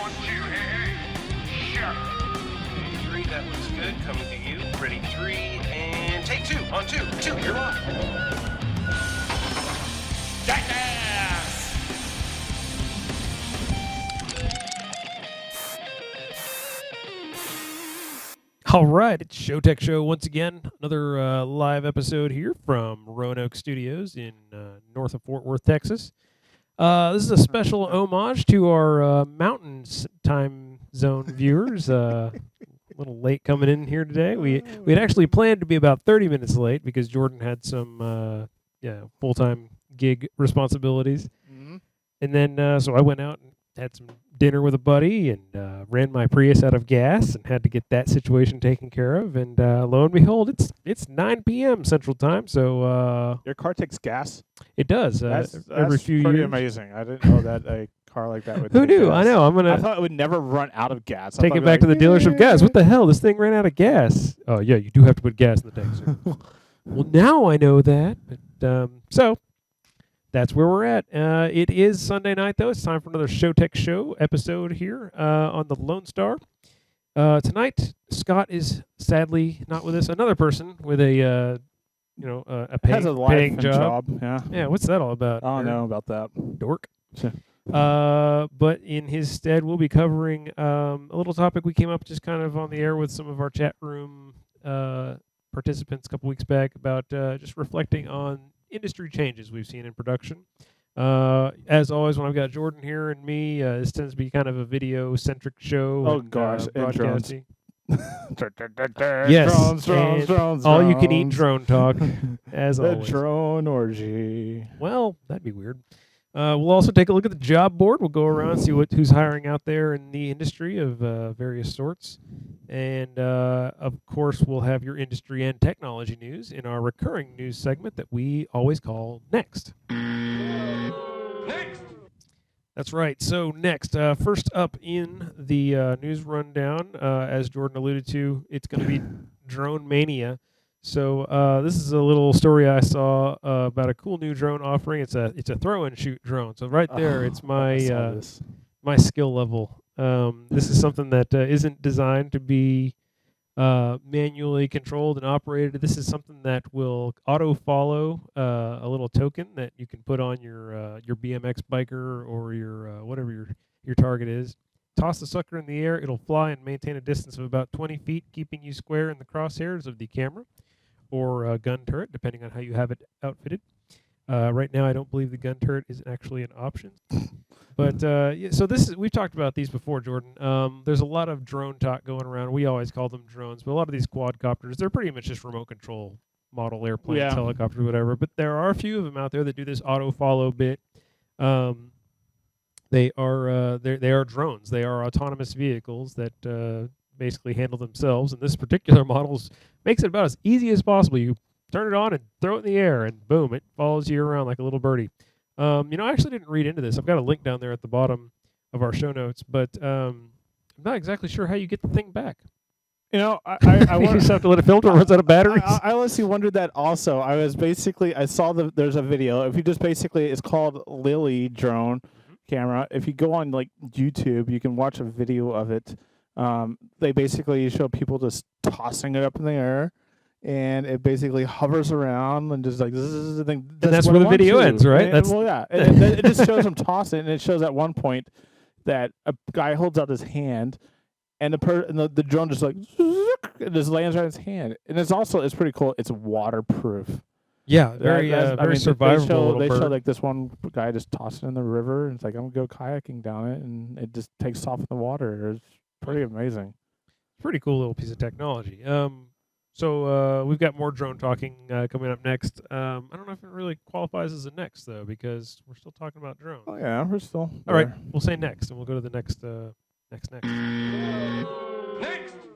1, 2, hey, hey. Sure. Take 3, that looks good. Coming to you. Ready, 3, and take 2. On 2. 2, you're live. Jackass! All right, it's Showtech Show once again. Another live episode here from Roanoke Studios in north of Fort Worth, Texas. This is a special homage to our Mountain Time Zone viewers. A little late coming in here today. We had actually planned to be about 30 minutes late because Jordan had some full-time gig responsibilities. Mm-hmm. And then so I went out and had some dinner with a buddy and ran my Prius out of gas and had to get that situation taken care of. And lo and behold, it's 9 p.m. Central Time, so Your car takes gas? it does. That's every few pretty years. amazing. I didn't know that a car like that would Who take knew? gas. I know. I'm I gonna thought it would never run out of gas. take it back to the dealership. Gas. What the hell? This thing ran out of gas. Oh yeah, you do have to put gas in the tank. Sir. Well, now I know that. But so that's where we're at. It is Sunday night though. It's time for another Showtech Show episode here on the Lone Star. Tonight, Scott is sadly not with us. Another person with a a has a paying life and job. Yeah. Yeah, what's that all about? I don't know about that. Dork. Sure. But in his stead, we'll be covering a little topic we came up just kind of on the air with some of our chat room participants a couple weeks back about just reflecting on industry changes we've seen in production. As always, when I've got Jordan here and me, this tends to be kind of a video-centric show. Oh, and, gosh, and drones. broadcasting. Yes. Drones. All you can eat drone talk, as The always. drone orgy. Well, that'd be weird. We'll also take a look at the job board. We'll go around and see who's hiring out there in the industry of various sorts. And, of course, we'll have your industry and technology news in our recurring news segment that we always call Next. Next! That's right. So next, first up in the news rundown, as Jordan alluded to, it's going to be Drone Mania. So this is a little story I saw about a cool new drone offering. It's a throw and shoot drone. So right there, it's my skill level. This is something that isn't designed to be manually controlled and operated. This is something that will auto follow a little token that you can put on your BMX biker or your whatever your target is. Toss the sucker in the air. It'll fly and maintain a distance of about 20 feet, keeping you square in the crosshairs of the camera or gun turret, depending on how you have it outfitted. Right now, I don't believe the gun turret is actually an option. But so we've talked about these before, Jordan. There's a lot of drone talk going around. We always call them drones, but a lot of these quadcopters, they're pretty much just remote control model airplanes, helicopters, whatever. But there are a few of them out there that do this auto follow bit. They are drones. They are autonomous vehicles that basically handle themselves. And this particular model makes it about as easy as possible. You turn it on and throw it in the air, and boom, it follows you around like a little birdie. I actually didn't read into this. I've got a link down there at the bottom of our show notes, but I'm not exactly sure how you get the thing back. You know, I You just have to let it filter or runs out of batteries. I honestly wondered that also. I saw there's a video. If you just it's called Lily drone camera. If you go on like YouTube, you can watch a video of it. They basically show people just tossing it up in the air, and it basically hovers around and just like this is the thing. That's where the video ends, right? It just shows them tossing, and it shows at one point that a guy holds out his hand, and the drone just like it just lands right in his hand, and it's pretty cool. It's waterproof. Yeah, very survivable. They show like this one guy just tossing in the river, and it's like I'm gonna go kayaking down it, and it just takes off in the water. It's pretty amazing. Pretty cool little piece of technology. So we've got more drone talking coming up next. I don't know if it really qualifies as a next though, because we're still talking about drones. Oh yeah, we're still. All right, we'll say next, and we'll go to the next. Next!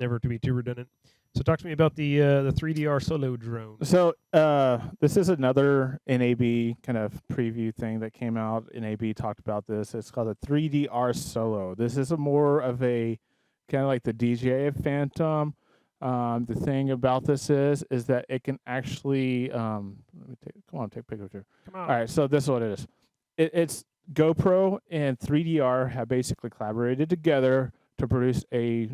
Never to be too redundant. So talk to me about the 3DR Solo drone. So this is another NAB kind of preview thing that came out. NAB talked about this. It's called the 3DR Solo. This is more of a kind of like the DJI Phantom. The thing about this is that it can actually take a picture. Come on. All right, so this is what it is. It's GoPro and 3DR have basically collaborated together to produce a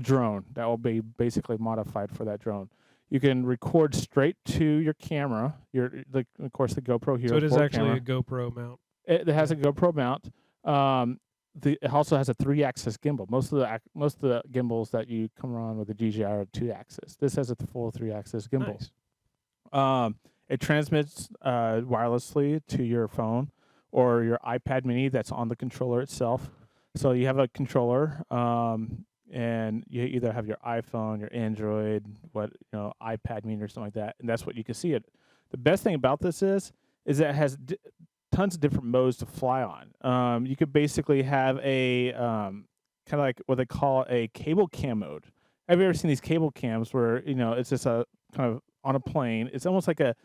drone that will be basically modified for that drone. You can record straight to your camera. Of course, the GoPro Hero So it is 4 actually camera. a GoPro mount. It has a GoPro mount. It also has a 3-axis gimbal. Most of the gimbals that you come around with the DJI are 2-axis. This has a full 3-axis gimbal. Nice. It transmits wirelessly to your phone or your iPad mini that's on the controller itself. So you have a controller, and you either have your iPhone, your Android, iPad mini or something like that, and that's what you can see it. The best thing about this is that it has tons of different modes to fly on. You could basically have a kind of like what they call a cable cam mode. Have you ever seen these cable cams where it's just a kind of on a plane? It's almost like the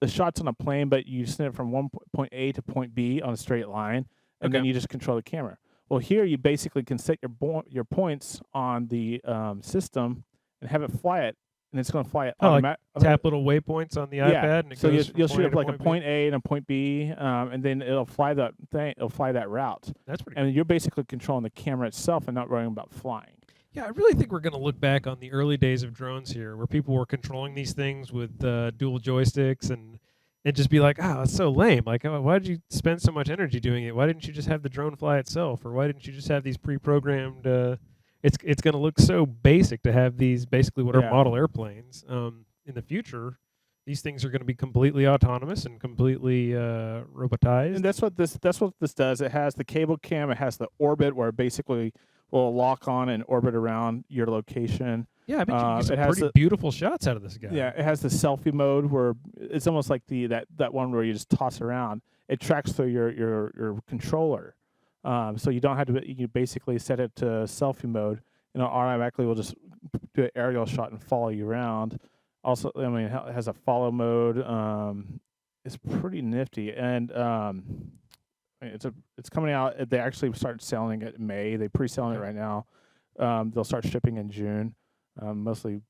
shot's on a plane, but you send it from point A to point B on a straight line, and then Okay. you just control the camera. Well, here you basically can set your points on the system and have it fly it, and it's going to fly it. Oh, like automatic. Tap little waypoints on the iPad, and it So goes from you'll point shoot A up to like a point B? point A and a point B, and then it'll fly that thing. It'll fly that route, That's pretty cool. and you're basically controlling the camera itself and not worrying about flying. Yeah, I really think we're going to look back on the early days of drones here, where people were controlling these things with dual joysticks and just be like, oh, it's so lame. Like, why did you spend so much energy doing it? Why didn't you just have the drone fly itself? Or why didn't you just have these pre-programmed it's going to look so basic to have these basically what are Yeah. model airplanes. In the future, these things are going to be completely autonomous and completely robotized. And that's what this does. It has the cable cam. It has the orbit where it basically will lock on and orbit around your location. Yeah, I bet you can get it some has pretty the- beautiful shots out of this guy. Yeah, it has the selfie mode where it's almost like that one where you just toss around. It tracks through your controller, so you don't have to. You basically set it to selfie mode, and it automatically will just do an aerial shot and follow you around. Also, I mean, it has a follow mode. It's pretty nifty, and it's coming out. They actually start selling it in May. They pre-selling it right now. They'll start shipping in June. Mostly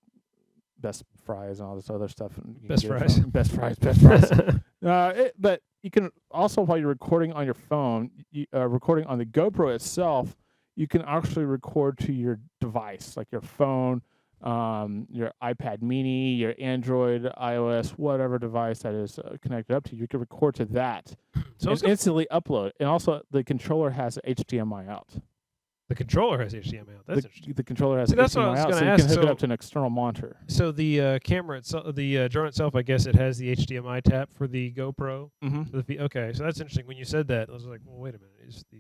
Best Fries and all this other stuff. And you can Best get it Fries. from Best Fries. Best Fries. But you can also, while you're recording on your phone, recording on the GoPro itself, you can actually record to your device, like your phone, your iPad mini, your Android, iOS, whatever device that is connected up to you. You can record to that So and instantly upload. And also, the controller has HDMI out. the controller has HDMI out. That's interesting. The controller has See, that's what I HDMI was out, gonna so you ask. can hook it So- up to an external monitor. So the camera itself, the drone itself, I guess it has the HDMI tap for the GoPro. Mm-hmm. Okay, so that's interesting. When you said that, I was like, well, wait a minute. Is the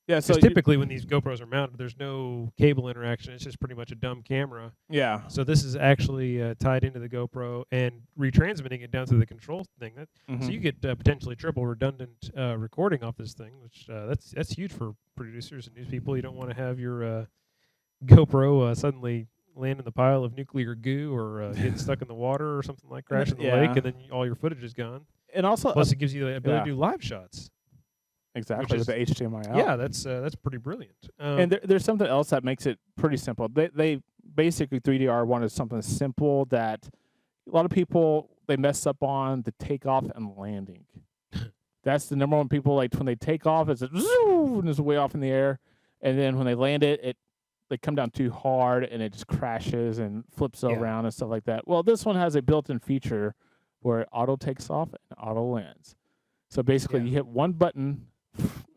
Yeah, so because typically when these GoPros are mounted, there's no cable interaction. It's just pretty much a dumb camera. yeah. So this is actually tied into the GoPro and retransmitting it down to the control thing. Mhm. So you get potentially triple redundant recording off this thing, which that's huge for producers and news people. You don't want to have your GoPro suddenly land in the pile of nuclear goo or get stuck in the water or something like crash in the lake, Yeah. and then all your footage is gone. And also, Plus, it gives you the ability yeah. to do live shots. exactly which with the HDMI out. Yeah, that's pretty brilliant. And there's something else that makes it pretty simple. They basically 3DR wanted something simple that a lot of people they mess up on the takeoff and landing. That's the number one people like when they take off, it's and it's way off in the air, and then when they land it they come down too hard and it just crashes and flips Yeah. around and stuff like that. Well, this one has a built-in feature where it auto takes off and auto lands. So basically, Yeah. you hit one button,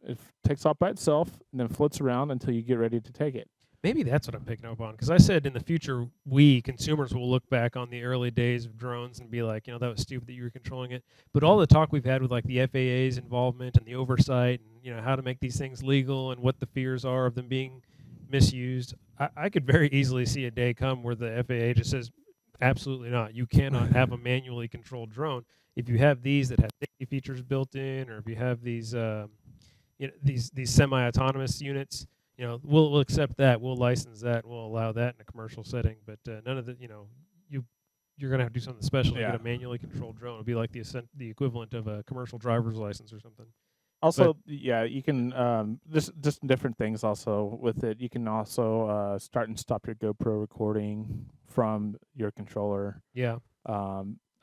it takes off by itself, and then floats around until you get ready to take it. Maybe that's what I'm picking up on, because I said in the future we consumers will look back on the early days of drones and be like, that was stupid that you were controlling it. But all the talk we've had with like the FAA's involvement and the oversight, and how to make these things legal and what the fears are of them being misused, I could very easily see a day come where the FAA just says, absolutely not. You cannot have a manually controlled drone. If you have these that have safety features built in, or if you have these these semi-autonomous units, we'll accept that, we'll license that, we'll allow that in a commercial setting. But none of the, you're gonna have to do something special to Yeah. get a manually controlled drone. It'll be like the equivalent of a commercial driver's license or something. Also, yeah, you can just different things. Also with it, you can also start and stop your GoPro recording from your controller. Yeah.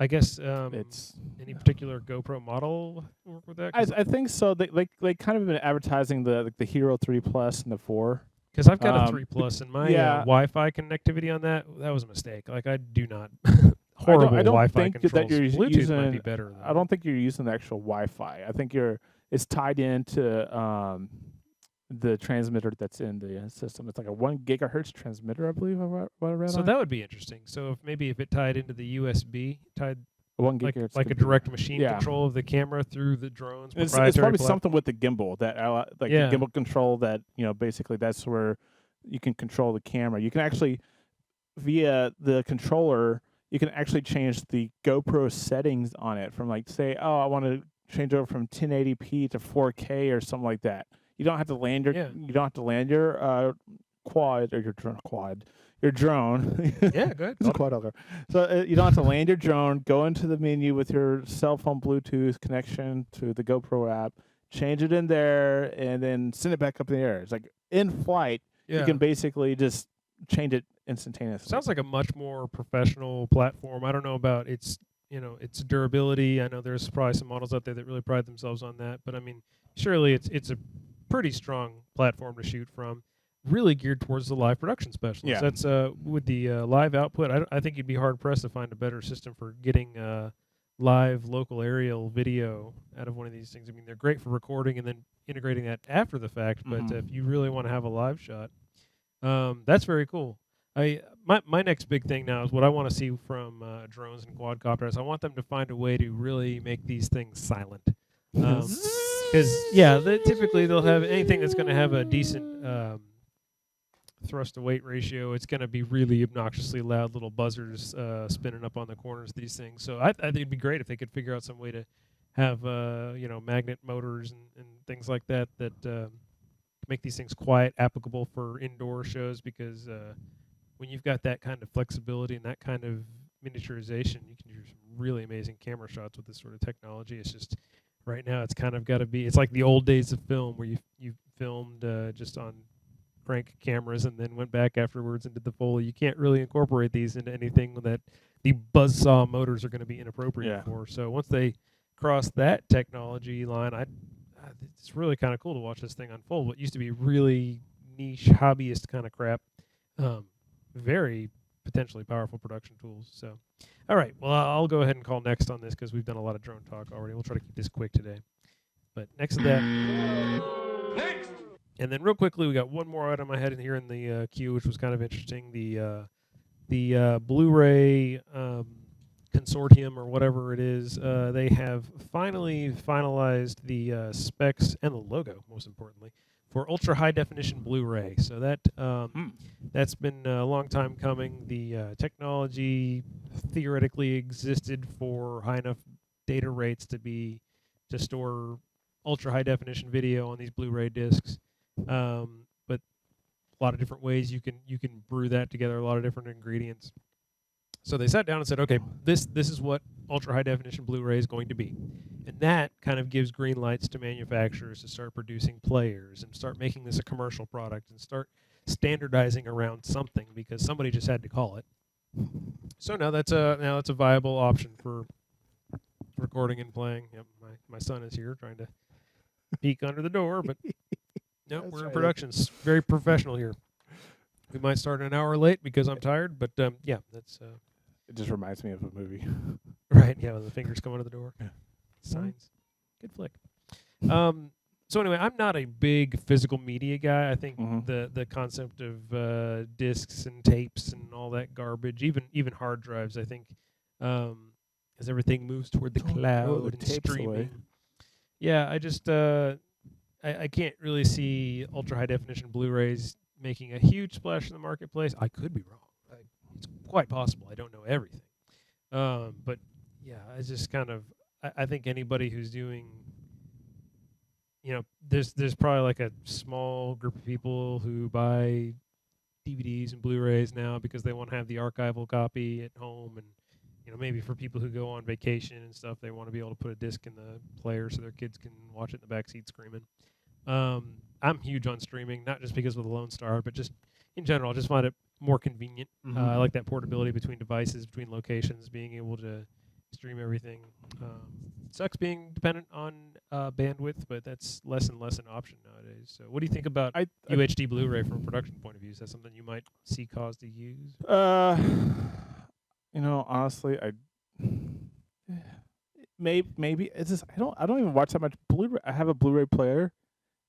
I guess It's any particular GoPro model work with that? I think so. They kind of been advertising the Hero 3 Plus and the 4. Because I've got a 3 but Plus, and my yeah, Wi-Fi connectivity on that was a mistake. Like I do not I don't Wi-Fi think that controls. you're Bluetooth might using. be better. Though. I don't think you're using the actual Wi-Fi. I think it's tied into the transmitter that's in the system. It's like a 1 gigahertz transmitter, I believe. What I read So on. that would be interesting. So if it tied into the USB, tied 1 like gigahertz, a could be- direct machine yeah. control of the camera through the drone's It's proprietary probably platform. something with the gimbal that Yeah. the gimbal control that basically that's where you can control the camera. You can actually via the controller you can actually change the GoPro settings on it from like say I want to change over from 1080p to 4K or something like that. You don't have to land your quad or your drone. Yeah, good. It's a quad over. So you don't have to land your drone, go into the menu with your cell phone Bluetooth connection to the GoPro app, change it in there, and then send it back up in the air. It's like in flight, Yeah. you can basically just change it instantaneously. Sounds like a much more professional platform. I don't know about its durability. I know there's probably some models out there that really pride themselves on that, but I mean, surely it's a pretty strong platform to shoot from. Really geared towards the live production specialist. Yeah. That's with the live output. I think you'd be hard pressed to find a better system for getting live local aerial video out of one of these things. I mean, they're great for recording and then integrating that after the fact. But if you really want to have a live shot, that's very cool. My next big thing now is what I want to see from drones and quadcopters. I want them to find a way to really make these things silent. Because typically they'll have anything that's going to have a decent thrust to weight ratio. It's going to be really obnoxiously loud little buzzers spinning up on the corners of these things. So I think it'd be great if they could figure out some way to have magnet motors and things like that make these things quiet, applicable for indoor shows. Because when you've got that kind of flexibility and that kind of miniaturization, you can do some really amazing camera shots with this sort of technology. It's just right now it's kind of got to be. It's like the old days of film where you filmed just on crank cameras and then went back afterwards and did the Foley. You can't really incorporate these into anything that the buzzsaw motors are going to be inappropriate for. So once they cross that technology line, it's really kind of cool to watch this thing unfold. What used to be really niche hobbyist kind of crap, very potentially powerful production tools. So, all right, well, I'll go ahead and call next on this because we've done a lot of drone talk already. We'll try to keep this quick today. But next to that... Next! And then real quickly, we got one more item I had in here in the queue, which was kind of interesting. The Blu-ray consortium or whatever it is, they have finally finalized the specs and the logo, most importantly, for ultra high definition Blu-ray. So that's been a long time coming. The technology theoretically existed for high enough data rates to store ultra high definition video on these Blu-ray discs. But a lot of different ways you can brew that together, a lot of different ingredients. So they sat down and said, okay, this is what ultra high definition Blu-ray is going to be. And that kind of gives green lights to manufacturers to start producing players and start making this a commercial product and start standardizing around something, because somebody just had to call it. So now that's a viable option for recording and playing. Yep, my son is here trying to peek under the door, but no, we're in production. It's very professional here. We might start an hour late because I'm tired, but yeah, that's... It just reminds me of a movie. Right, yeah, with the fingers coming to the door. Yeah. Signs. Good flick. So anyway, I'm not a big physical media guy. I think the concept of discs and tapes and all that garbage, even hard drives, I think, as everything moves toward the cloud and streaming. Away. Yeah, I just I can't really see ultra high definition Blu-rays making a huge splash in the marketplace. I could be wrong. It's quite possible. I don't know everything. But yeah, it's just kind of, I think anybody who's doing, there's probably like a small group of people who buy DVDs and Blu-rays now because they want to have the archival copy at home, and maybe for people who go on vacation and stuff, they want to be able to put a disc in the player so their kids can watch it in the backseat screaming. I'm huge on streaming, not just because of the Lone Star, but just in general. I just find it more convenient. I like that portability between devices, between locations, being able to stream everything. Sucks being dependent on bandwidth, but that's less and less an option nowadays. So, what do you think about UHD Blu-ray from a production point of view? Is that something you might see cause to use? Honestly, maybe it's just I don't even watch that much Blu-ray. I have a Blu-ray player.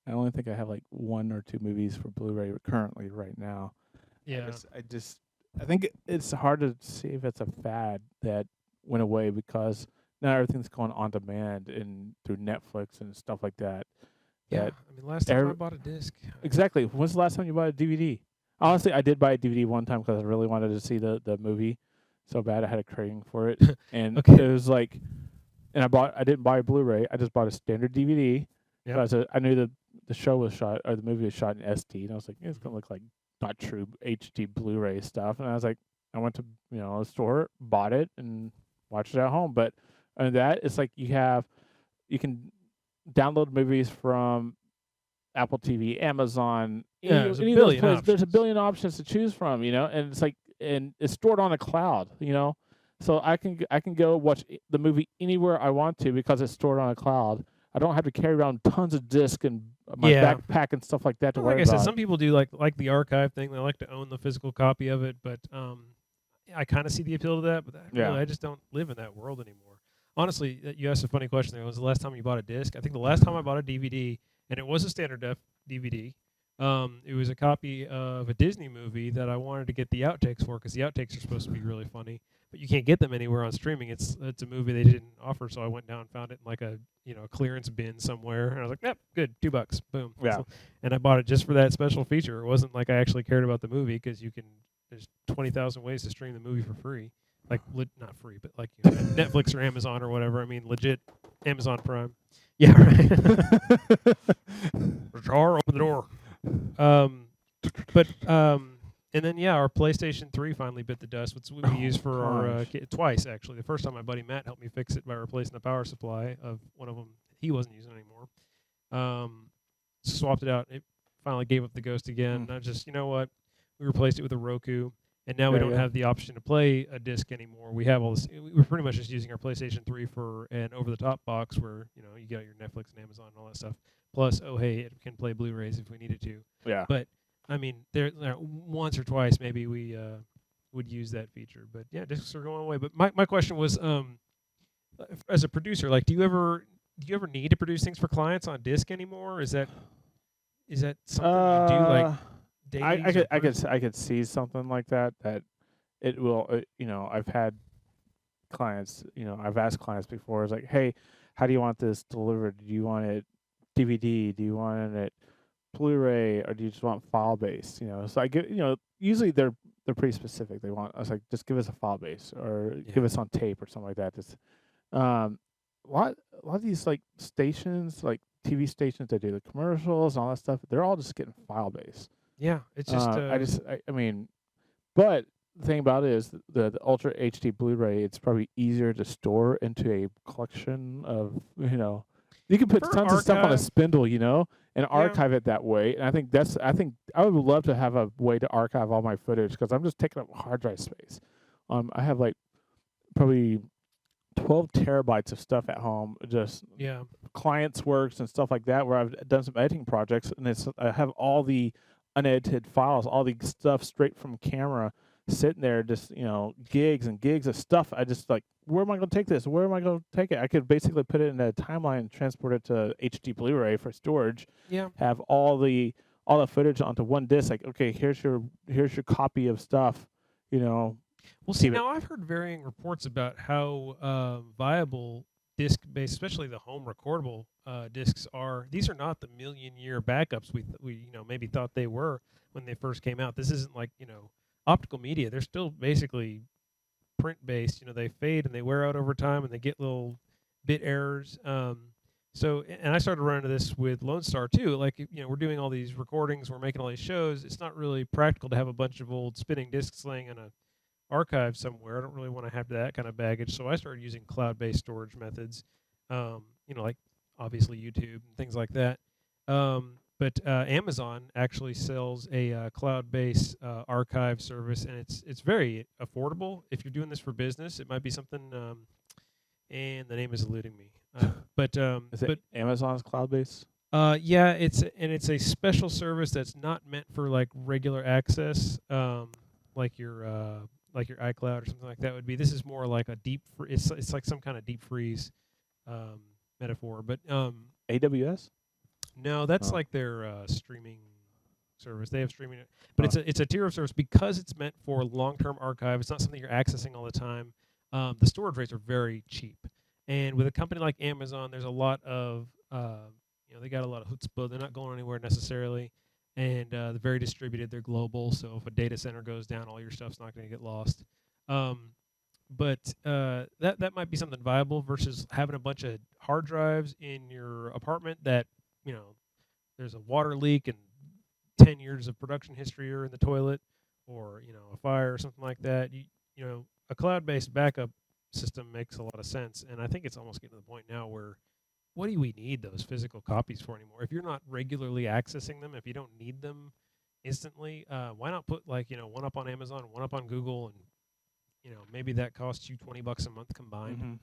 I only think I have like 1 or 2 movies for Blu-ray currently right now. Yeah. I think it's hard to see if it's a fad that went away because now everything's going on demand and through Netflix and stuff like that. Yeah. I mean, last time I bought a disc. Exactly. When's the last time you bought a DVD? Honestly, I did buy a DVD one time because I really wanted to see the movie so bad. I had a craving for it, and Okay. it was like, and I didn't buy a Blu-ray. I just bought a standard DVD Yep. because I knew the show was shot or the movie was shot in SD, and I was like, it's gonna look like not true HD Blu-ray stuff. And I was like, I went to a store, bought it, and watched it at home. But that it's like you can download movies from Apple TV, Amazon, Yeah, there's a any of those billion places. There's a options. billion options to choose from, and it's like, and it's stored on a cloud, so I can go watch the movie anywhere I want to because it's stored on a cloud. I don't have to carry around tons of discs and my Yeah. backpack and stuff like that to Well, like worry I said, about. some people do like the archive thing. They like to own the physical copy of it, but I kind of see the appeal to that. But I just don't live in that world anymore. Honestly, you asked a funny question there. When was the last time you bought a disc? I think the last time I bought a DVD, and it was a standard def DVD. It was a copy of a Disney movie that I wanted to get the outtakes for because the outtakes are supposed to be really funny, but you can't get them anywhere on streaming. It's a movie they didn't offer, so I went down and found it in like a clearance bin somewhere, and I was like, yep, good, $2, boom. Yeah. So, and I bought it just for that special feature. It wasn't like I actually cared about the movie because there's 20,000 ways to stream the movie for free, like not free, but like Netflix or Amazon or whatever. I mean, legit Amazon Prime. Yeah, right. Jar, open the door. And then our PlayStation 3 finally bit the dust. Which we used for our twice actually. The first time my buddy Matt helped me fix it by replacing the power supply of one of them he wasn't using anymore. Swapped it out. It finally gave up the ghost again. And I just, we replaced it with a Roku, and now we don't have the option to play a disc anymore. We have all this. We're pretty much just using our PlayStation 3 for an over-the-top box where you got your Netflix and Amazon and all that stuff. Plus, it can play Blu-rays if we needed to. Yeah. But I mean, there once or twice maybe we would use that feature. But yeah, discs are going away. But my question was, as a producer, like, do you ever need to produce things for clients on disc anymore? Is that something you do like dailies? I could see something like that it will. I've had clients. I've asked clients before. It's like, hey, how do you want this delivered? Do you want it DVD? Do you want it Blu-ray, or do you just want file based? So I get, usually they're pretty specific. They want us like, just give us a file base or give us on tape or something like that. Just a lot of these like stations, like TV stations that do the commercials and all that stuff, they're all just getting file based. Yeah, it's just I mean, but the thing about it is the Ultra HD Blu-ray, it's probably easier to store into a collection of, you can put tons of stuff on a spindle, and archive it that way. And I think I would love to have a way to archive all my footage because I'm just taking up hard drive space. I have like probably 12 terabytes of stuff at home, just clients' works and stuff like that, where I've done some editing projects, and I have all the unedited files, all the stuff straight from camera sitting there, just gigs and gigs of stuff. I just like, where am I going to take this? Where am I going to take it? I could basically put it in a timeline and transport it to HD Blu-ray for storage. Yeah. Have all the footage onto one disc. Like, okay, here's your copy of stuff. Well, see, now I've heard varying reports about how viable disc-based, especially the home recordable discs are. These are not the million-year backups we maybe thought they were when they first came out. This isn't like optical media. They're still basically print-based. They fade and they wear out over time, and they get little bit errors. So, and I started running into this with Lone Star too. Like, we're doing all these recordings, we're making all these shows. It's not really practical to have a bunch of old spinning discs laying in a archive somewhere. I don't really want to have that kind of baggage. So I started using cloud-based storage methods. Like obviously YouTube and things like that. But Amazon actually sells a cloud-based archive service, and it's very affordable. If you're doing this for business, it might be something and the name is eluding me. But Is it Amazon's cloud base? yeah, it's a special service that's not meant for like regular access, like your iCloud or something like that would be. This is more like a it's like some kind of deep freeze metaphor. But AWS? no, that's Oh. like their streaming service. They have streaming, but Oh. it's a tier of service because it's meant for long-term archive. It's not something you're accessing all the time. The storage rates are very cheap, and with a company like Amazon, there's a lot of they got a lot of chutzpah. They're not going anywhere necessarily, and they're very distributed. They're global, so if a data center goes down, all your stuff's not going to get lost. But that might be something viable versus having a bunch of hard drives in your apartment that there's a water leak and 10 years of production history are in the toilet, or a fire or something like that. A cloud-based backup system makes a lot of sense, and I think it's almost getting to the point now where what do we need those physical copies for anymore? If you're not regularly accessing them, if you don't need them instantly, why not put one up on Amazon, one up on Google, and maybe that costs you $20 a month combined.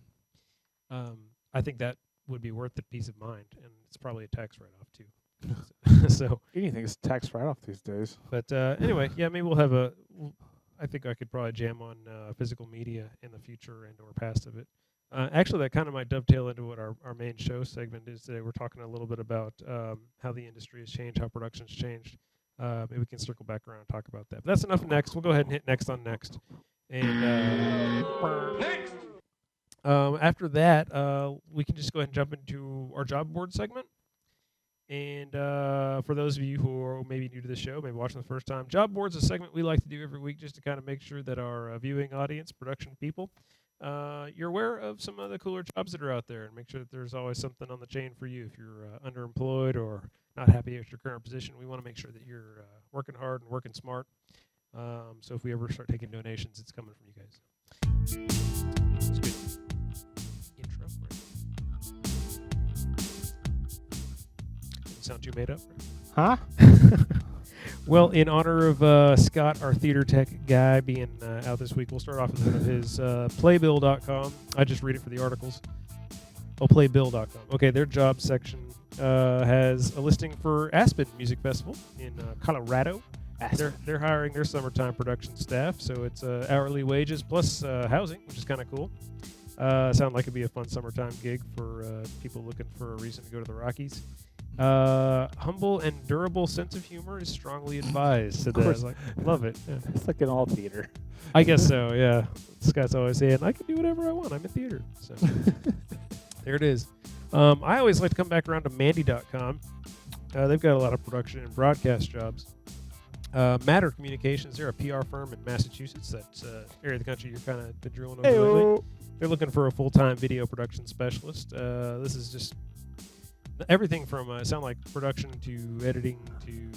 Mm-hmm. I think that would be worth the peace of mind, and it's probably a tax write-off too. So Anything's tax write-off these days. but anyway, yeah, maybe we'll have I think I could probably jam on physical media in the future and or past of it. Actually, that kind of might dovetail into what our main show segment is today. We're talking a little bit about how the industry has changed, how production's changed. Maybe we can circle back around and talk about that. But that's enough next. We'll go ahead and hit next on next. And Next! after that, we can just go ahead and jump into our job board segment. And for those of you who are maybe new to the show, maybe watching the first time, job board's a segment we like to do every week just to kind of make sure that our viewing audience, production people, you're aware of some of the cooler jobs that are out there, and make sure that there's always something on the chain for you. If you're underemployed or not happy with your current position, we want to make sure that you're working hard and working smart. So if we ever start taking donations, it's coming from you guys. That's good. Intro. Doesn't sound too made up. Huh? Well, in honor of Scott, our theater tech guy, being out this week, we'll start off with one of his playbill.com. I just read it for the articles. Oh, playbill.com. Okay, their job section has a listing for Aspen Music Festival in Colorado. They're hiring their summertime production staff, so it's hourly wages plus housing, which is kind of cool. Sound like it'd be a fun summertime gig for people looking for a reason to go to the Rockies. Humble and durable sense of humor is strongly advised. So I was like, love it. Yeah. It's like in all theater. I guess so, yeah. Scott's always saying, I can do whatever I want. I'm in theater. So there it is. I always like to come back around to Mandy.com. They've got a lot of production and broadcast jobs. Matter Communications, they're a PR firm in Massachusetts. That's area of the country you're kind of been drilling over lately. Heyo. They're looking for a full-time video production specialist. This is just everything from sound like production to editing to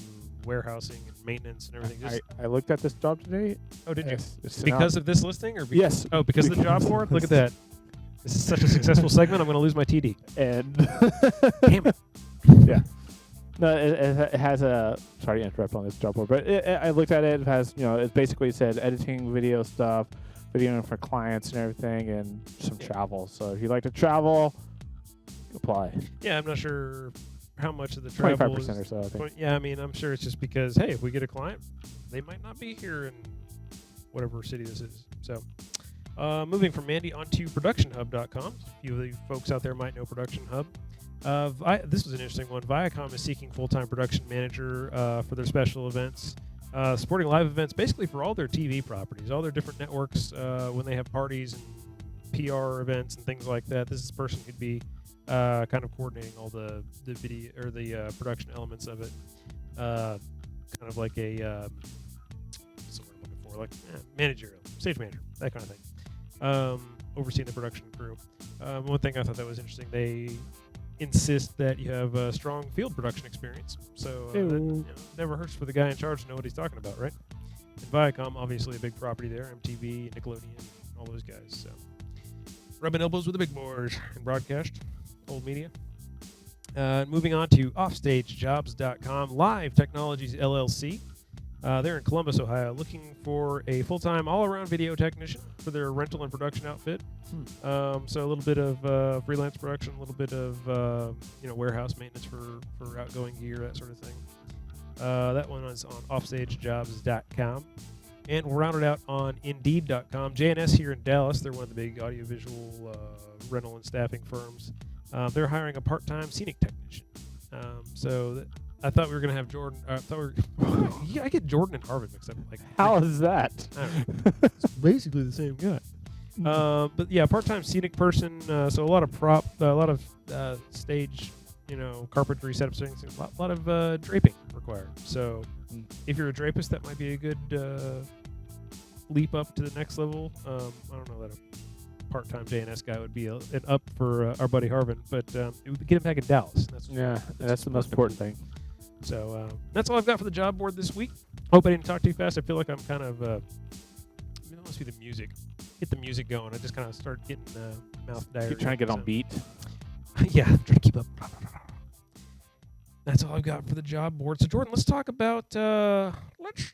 warehousing and maintenance and everything. Just, I looked at this job today. oh, did you? It's Because of this listing, or Yes. Oh, because of the job board. Look at that. This is such a successful segment. I'm going to lose my TD. And Damn it. yeah. No, it has a. Sorry to interrupt on this job board, but I looked at it. It has, it basically said editing video stuff, videoing for clients and everything, and some travel. So if you like to travel, apply. Yeah, I'm not sure how much of the travel 25% is. or so, I think. Yeah, I mean, I'm sure it's just because, hey, if we get a client, they might not be here in whatever city this is. So, moving from Mandy onto ProductionHub.com. A few of you folks out there might know Production Hub. This was an interesting one. Viacom is seeking full-time production manager for their special events, supporting live events basically for all their TV properties, all their different networks when they have parties and PR events and things like that. This person could be kind of coordinating all the video or the production elements of it, kind of like a what's the word I'm looking for, like managerial, stage manager, that kind of thing. Overseeing the production crew. One thing I thought that was interesting, they insist that you have strong field production experience. So that never hurts for the guy in charge to know what he's talking about, right? And Viacom, obviously a big property there, MTV, Nickelodeon, all those guys. So rubbing elbows with the big boys in broadcast, old media. Moving on to offstagejobs.com, Live Technologies LLC. They're in Columbus, Ohio, looking for a full-time, all-around video technician for their rental and production outfit. So a little bit of freelance production, a little bit of warehouse maintenance for outgoing gear, that sort of thing. That one is on offstagejobs.com. And we're rounded out on Indeed.com. JNS here in Dallas, they're one of the big audiovisual rental and staffing firms. They're hiring a part-time scenic technician. I thought we were going to have Jordan. I get Jordan and Harvin mixed up. Like, How is that? I don't know. It's basically the same guy. But yeah, part-time scenic person. So a lot of stage, carpentry setup things. A lot of draping required. So if you're a drapist, that might be a good leap up to the next level. I don't know that a part-time JNS guy would be an up for our buddy Harvin, but it would get him back in Dallas. That's the most important thing. So that's all I've got for the job board this week. Hope I didn't talk too fast. I feel like I'm kind of it must be the music. Get the music going. I just kind of start getting mouth diarrhea. You're trying to get on beat. Yeah, I'm trying to keep up. That's all I've got for the job board. So Jordan, let's talk about let's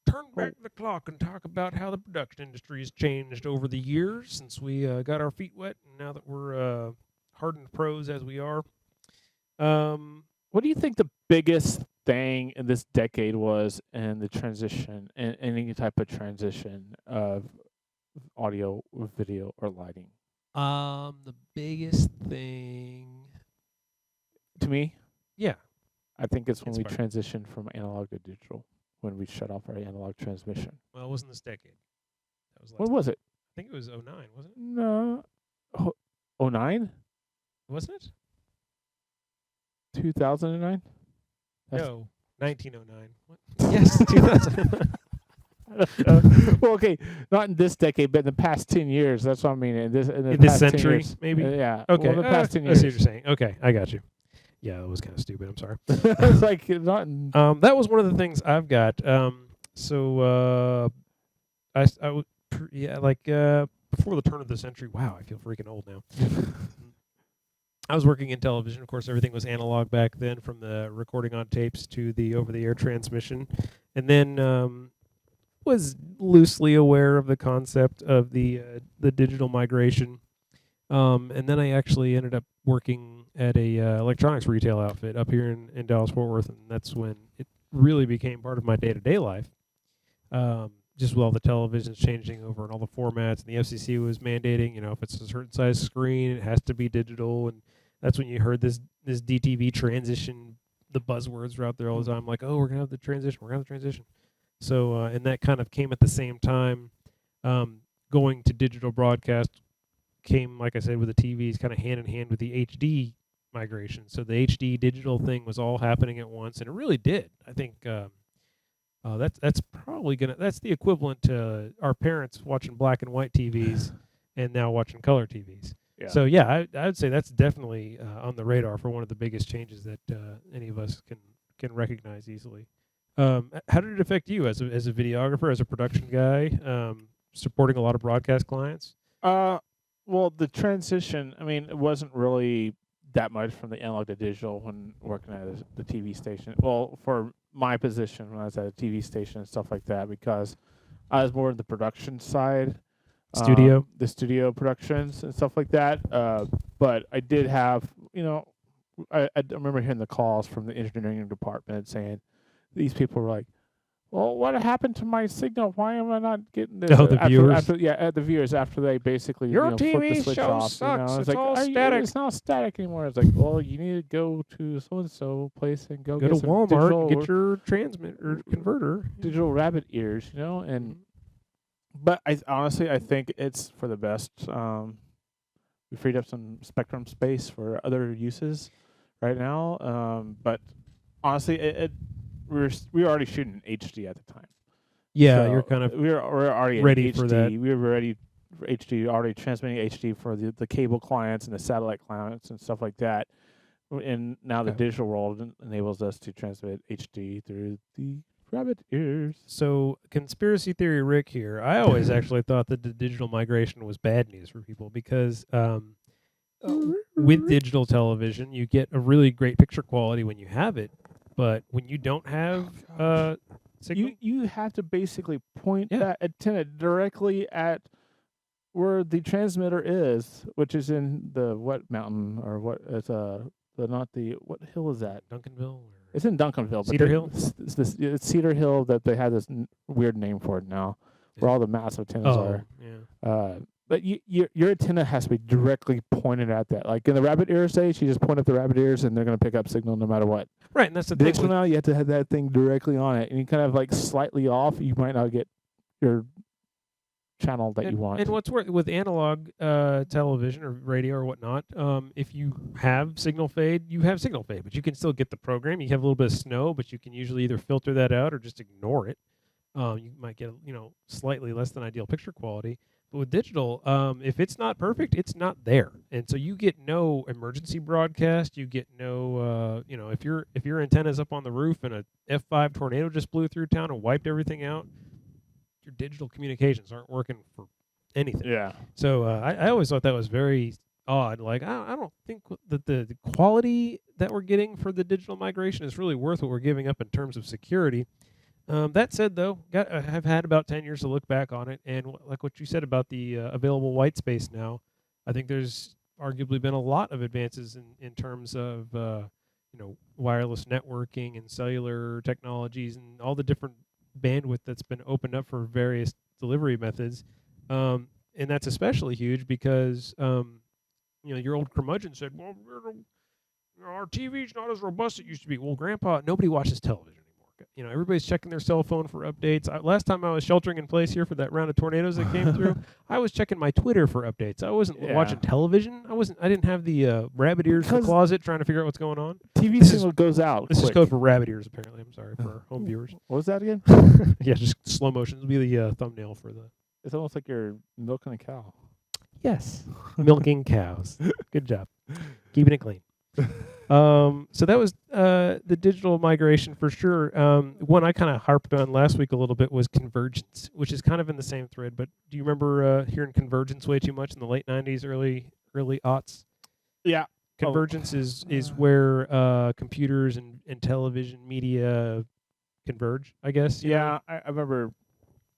turn back the clock and talk about how the production industry has changed over the years since we got our feet wet, and now that we're hardened pros as we are. What do you think the biggest thing in this decade was in the transition, in any type of transition of audio, video, or lighting? The biggest thing To me, yeah. I think it's when we Inspired. transitioned from analog to digital, when we shut off our analog transmission. Well, it wasn't this decade. That was last When was it? I think it was 09, wasn't it? No. 09? Wasn't it? 2009? No, 1909. What? Yes, 2000. Well, okay, not in this decade, but in the past 10 years. That's what I mean. In this this past 10 century, years. maybe? Yeah. Okay, Well, in the past 10 I see years. what you're saying. Okay, I got you. Yeah, that was kind of stupid. I'm sorry. It's like not in, That was one of the things I've got. Before the turn of the century. Wow, I feel freaking old now. I was working in television. Of course, everything was analog back then, from the recording on tapes to the over-the-air transmission, and then was loosely aware of the concept of the digital migration. And then I actually ended up working at a electronics retail outfit up here in Dallas-Fort Worth, and that's when it really became part of my day-to-day life. Just with all the televisions changing over and all the formats, and the FCC was mandating, if it's a certain size screen, it has to be digital, and that's when you heard this DTV transition. The buzzwords were out there all the time, like, oh, we're gonna have the transition. So, and that kind of came at the same time. Going to digital broadcast came, like I said, with the TVs, kind of hand in hand with the HD migration. So the HD digital thing was all happening at once, and it really did. I think that's probably that's the equivalent to our parents watching black and white TVs and now watching color TVs. yeah. So yeah, I would say that's definitely on the radar for one of the biggest changes that any of us can recognize easily. How did it affect you as a videographer, as a production guy, supporting a lot of broadcast clients? Well, the transition, I mean, it wasn't really that much from the analog to digital when working at the TV station. Well, for my position when I was at a TV station and stuff like that, because I was more in the production side. Studio? The studio productions and stuff like that. But I did have, I remember hearing the calls from the engineering department saying, these people were like, well, what happened to my signal? Why am I not getting this? Oh, the viewers? The viewers, after they basically Your flip TV the switch show off. sucks. It's It's like, all "Are you- static." It's not static anymore. It's like, well, you need to go to so-and-so place and go Go get to some Walmart and digital, get your transmit or converter. digital rabbit ears, and but I honestly, I think it's for the best. We freed up some spectrum space for other uses right now. But honestly, we were already shooting in HD at the time. Yeah, So you're kind of we're already ready in for HD. that. We were ready for HD, already transmitting HD for the cable clients and the satellite clients and stuff like that. And now the Okay. digital world enables us to transmit HD through the rabbit ears. So, conspiracy theory Rick here. I always actually thought that the digital migration was bad news for people because with digital television, you get a really great picture quality when you have it, but when you don't have signal. You have to basically point Yeah. that antenna directly at where the transmitter is, which is in the what mountain or what is what hill is that? Duncanville. Or It's in Duncanville, but Cedar Hill? It's Cedar Hill that they had this weird name for it now, where Yeah. all the massive antennas are. yeah. But your antenna has to be directly pointed at that. Like in the rabbit ear stage, you just point at the rabbit ears, and they're going to pick up signal no matter what. Right, and that's the thing. Digital now, you have to have that thing directly on it, and you kind of like slightly off, you might not get your channel that you want. And what's with analog television or radio or whatnot, if you have signal fade, you have signal fade, but you can still get the program. You have a little bit of snow, but you can usually either filter that out or just ignore it. You might get slightly less than ideal picture quality. But with digital, if it's not perfect, it's not there, and so you get no emergency broadcast. You get no, if your antenna's up on the roof and a F5 tornado just blew through town and wiped everything out, your digital communications aren't working for anything. Yeah. So I always thought that was very odd. Like I don't think that the quality that we're getting for the digital migration is really worth what we're giving up in terms of security. That said, though, I've had about 10 years to look back on it, and like what you said about the available white space now, I think there's arguably been a lot of advances in terms of wireless networking and cellular technologies and all the different bandwidth that's been opened up for various delivery methods, and that's especially huge because your old curmudgeon said, "Well, our TV's not as robust as it used to be." Well, Grandpa, nobody watches television. Everybody's checking their cell phone for updates. Last time I was sheltering in place here for that round of tornadoes that came through, I was checking my Twitter for updates. I wasn't watching television. I didn't have the rabbit ears in the closet trying to figure out what's going on. TV signal goes out. This quick. is code for rabbit ears, apparently. I'm sorry for our home viewers. What was that again? Yeah, just slow motion. It'll be the thumbnail for the. It's almost like you're milking a cow. Yes, milking cows. Good job, keeping it clean. So that was the digital migration for sure. One I kind of harped on last week a little bit was convergence, which is kind of in the same thread. But do you remember hearing convergence way too much in the late 90s, early aughts? Yeah. Convergence is where computers and television media converge, I guess. Yeah, I remember.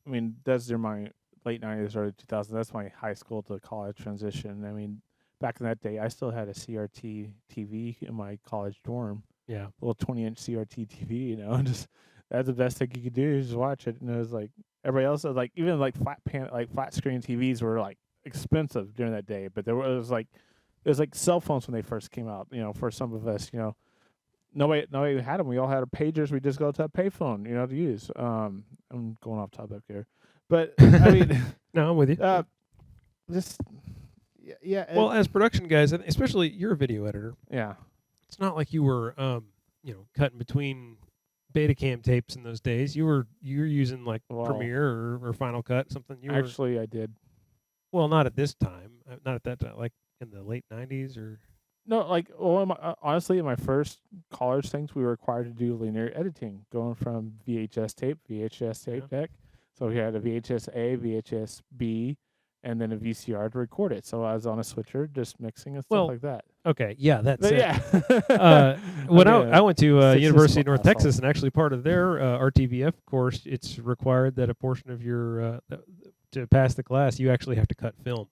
I mean, that's during my late 90s, early 2000s. That's my high school to college transition. I mean, back in that day, I still had a CRT TV in my college dorm. Yeah. A little 20-inch CRT TV, just that's the best thing you could do is just watch it. And it was like everybody else was like, even like flat screen TVs were like expensive during that day. But it was like cell phones when they first came out. For some of us, nobody had them. We all had our pagers. We just go to a payphone, to use. I'm going off topic here, but I mean, no, I'm with you. Just. Yeah. Well, as production guys, especially you're a video editor. Yeah. It's not like you were, cutting between Betacam tapes in those days. You're using like Premiere or Final Cut, something. Actually, I did. Well, not at this time. Not at that time. Like in the late 90s or. No, honestly, in my first college things, we were required to do linear editing, going from VHS tape deck. So we had a VHS A, VHS B, and then a VCR to record it. So I was on a switcher, just mixing and stuff like that. Okay, yeah, that's it. Yeah. When I went to University of North Texas, and actually part of their RTVF course, it's required that a portion of your to pass the class, you actually have to cut film.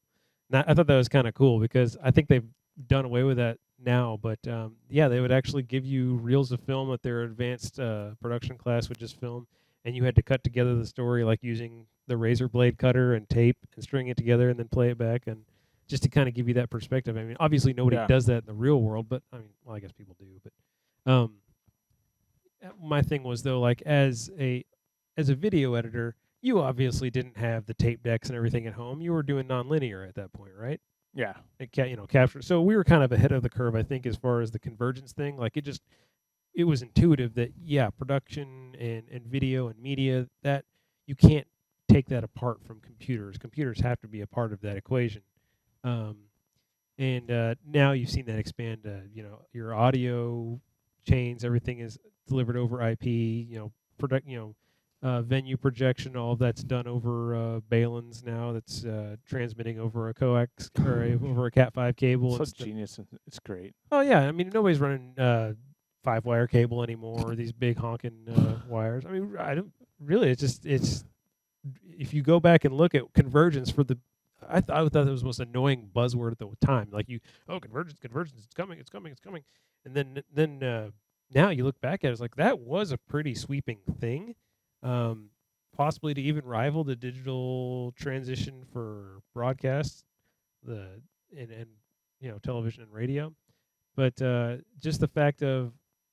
Now, I thought that was kind of cool because I think they've done away with that now. But they would actually give you reels of film that their advanced production class would just film, and you had to cut together the story like using the razor blade cutter and tape and string it together and then play it back, and just to kind of give you that perspective. I mean, obviously nobody does that in the real world, but I mean, well, I guess people do. But my thing was though, like as a video editor, you obviously didn't have the tape decks and everything at home. You were doing nonlinear at that point, right? Yeah. Capture. So we were kind of ahead of the curve, I think, as far as the convergence thing. Like it was intuitive that production and video and media, that you can't take that apart from computers. Computers have to be a part of that equation. And now you've seen that expand. Your audio chains, everything is delivered over IP. Venue projection, all of that's done over Balins now. That's transmitting over a coax or over a Cat5 cable. So it's genius. It's great. Oh yeah, I mean nobody's running 5-wire cable anymore. These big honking wires. I mean, really, it's if you go back and look at convergence for the, I thought it was the most annoying buzzword at the time. Like convergence, it's coming, it's coming, it's coming, and then now you look back at it, it's like that was a pretty sweeping thing, possibly to even rival the digital transition for broadcast, and television and radio, but just the fact of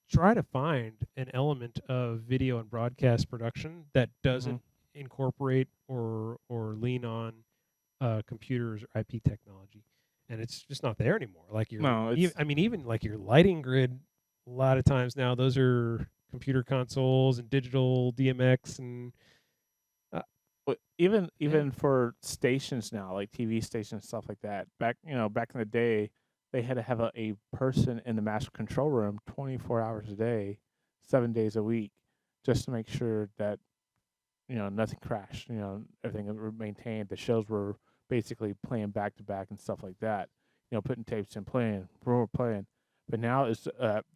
try to find an element of video and broadcast production that doesn't incorporate or lean on computers or IP technology, and it's just not there anymore. Like even like your lighting grid, a lot of times now those are computer consoles and digital DMX and But even for stations now, like TV stations, stuff like that. Back in the day, they had to have a person in the master control room 24 hours a day, 7 days a week, just to make sure that nothing crashed. Everything was maintained. The shows were basically playing back to back and stuff like that. Putting tapes in, playing. But now it's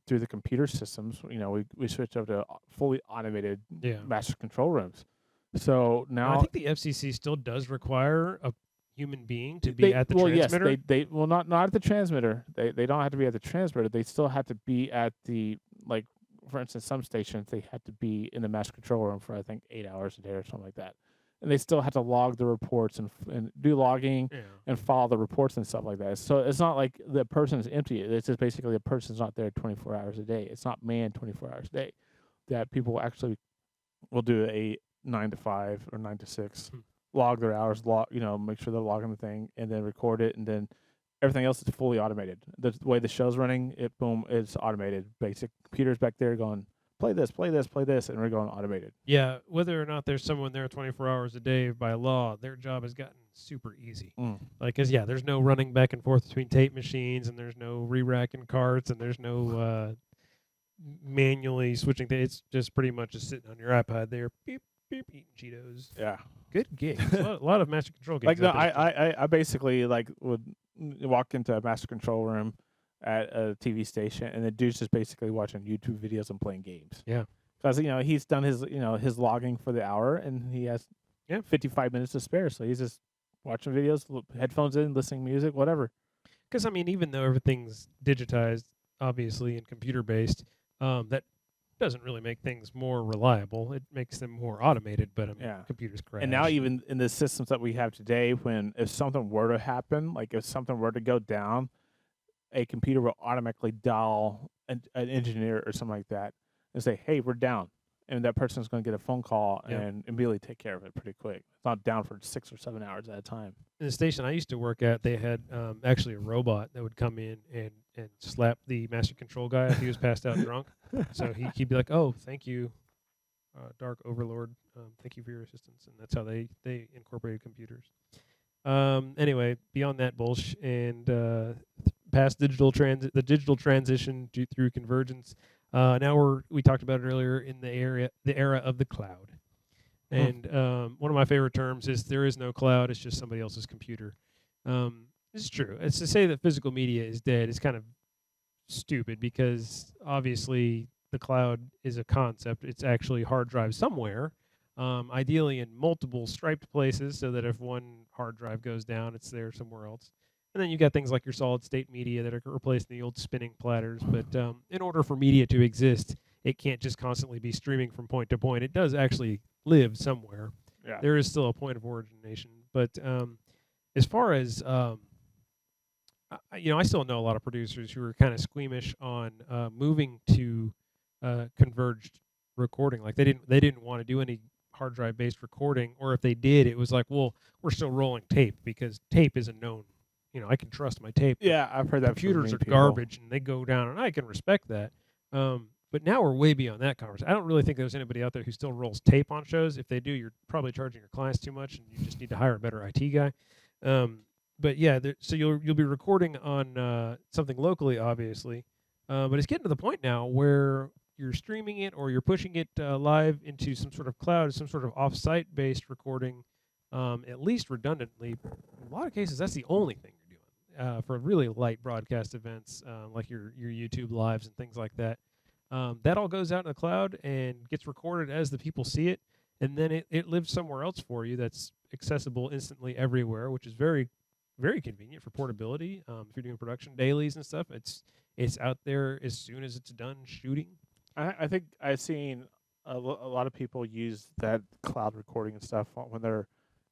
through the computer systems. We switched over to fully automated master control rooms. So now I think the FCC still does require a human being to be at the transmitter. Yes, they not at the transmitter. They don't have to be at the transmitter. They still have to be at the, like, for instance, some stations they had to be in the master control room for I think 8 hours a day or something like that, and they still had to log the reports and do logging and follow the reports and stuff like that. So it's not like the person is empty. It's just basically the person's not there 24 hours a day. It's not manned 24 hours a day. That people actually will do a 9 to 5 or 9 to 6, log their hours, make sure they're logging the thing, and then record it, and then everything else is fully automated. The way the show's running, it's automated. Basic computers back there going, play this, and we're going automated. Yeah, whether or not there's someone there 24 hours a day by law, their job has gotten super easy. Like, cause there's no running back and forth between tape machines, and there's no re-racking carts, and there's no manually switching things. It's just pretty much just sitting on your iPad there, beep, beep, eating Cheetos. Yeah. Good gig. a lot of master control gigs. Like, no, I basically would walk into a master control room at a TV station, and the dude's just basically watching YouTube videos and playing games. Yeah. Because he's done his logging for the hour, and he has 55 minutes to spare, so he's just watching videos, headphones in, listening to music, whatever. Because even though everything's digitized, obviously, and computer based, that doesn't really make things more reliable. It makes them more automated, but computers crash. And now even in the systems that we have today, if something were to happen, like if something were to go down, a computer will automatically dial an engineer or something like that and say, hey, we're down. And that person's going to get a phone call and immediately take care of it pretty quick. It's not down for 6 or 7 hours at a time. In the station I used to work at, they had actually a robot that would come in and slap the master control guy if he was passed out drunk. So he'd be like, oh, thank you, Dark Overlord. Thank you for your assistance. And that's how they incorporated computers. Anyway, beyond that bullshit and past the digital transition through convergence. Now we talked about it earlier in the era of the cloud. And one of my favorite terms is there is no cloud, it's just somebody else's computer. It's true. It's to say that physical media is dead is kind of stupid because obviously the cloud is a concept. It's actually hard drive somewhere, ideally in multiple striped places so that if one hard drive goes down, it's there somewhere else. And then you got things like your solid state media that are replacing the old spinning platters. But in order for media to exist, it can't just constantly be streaming from point to point. It does actually live somewhere. Yeah. There is still a point of origination. But as far as, I still know a lot of producers who are kind of squeamish on moving to converged recording. Like they didn't want to do any hard drive based recording, or if they did, it was like, well, we're still rolling tape because tape is a known. I can trust my tape. Yeah, I've heard that. Computers are garbage and they go down, and I can respect that. But now we're way beyond that conversation. I don't really think there's anybody out there who still rolls tape on shows. If they do, you're probably charging your clients too much, and you just need to hire a better IT guy. But yeah, so you'll be recording on something locally, obviously. But it's getting to the point now where you're streaming it or you're pushing it live into some sort of cloud, some sort of off-site based recording, at least redundantly. In a lot of cases, that's the only thing you're doing for really light broadcast events like your YouTube lives and things like that. That all goes out in the cloud and gets recorded as the people see it. and then it lives somewhere else for you that's accessible instantly everywhere, which is very, very convenient for portability. If you're doing production dailies and stuff, it's out there as soon as it's done shooting. I think I've seen a lot of people use that cloud recording and stuff when they're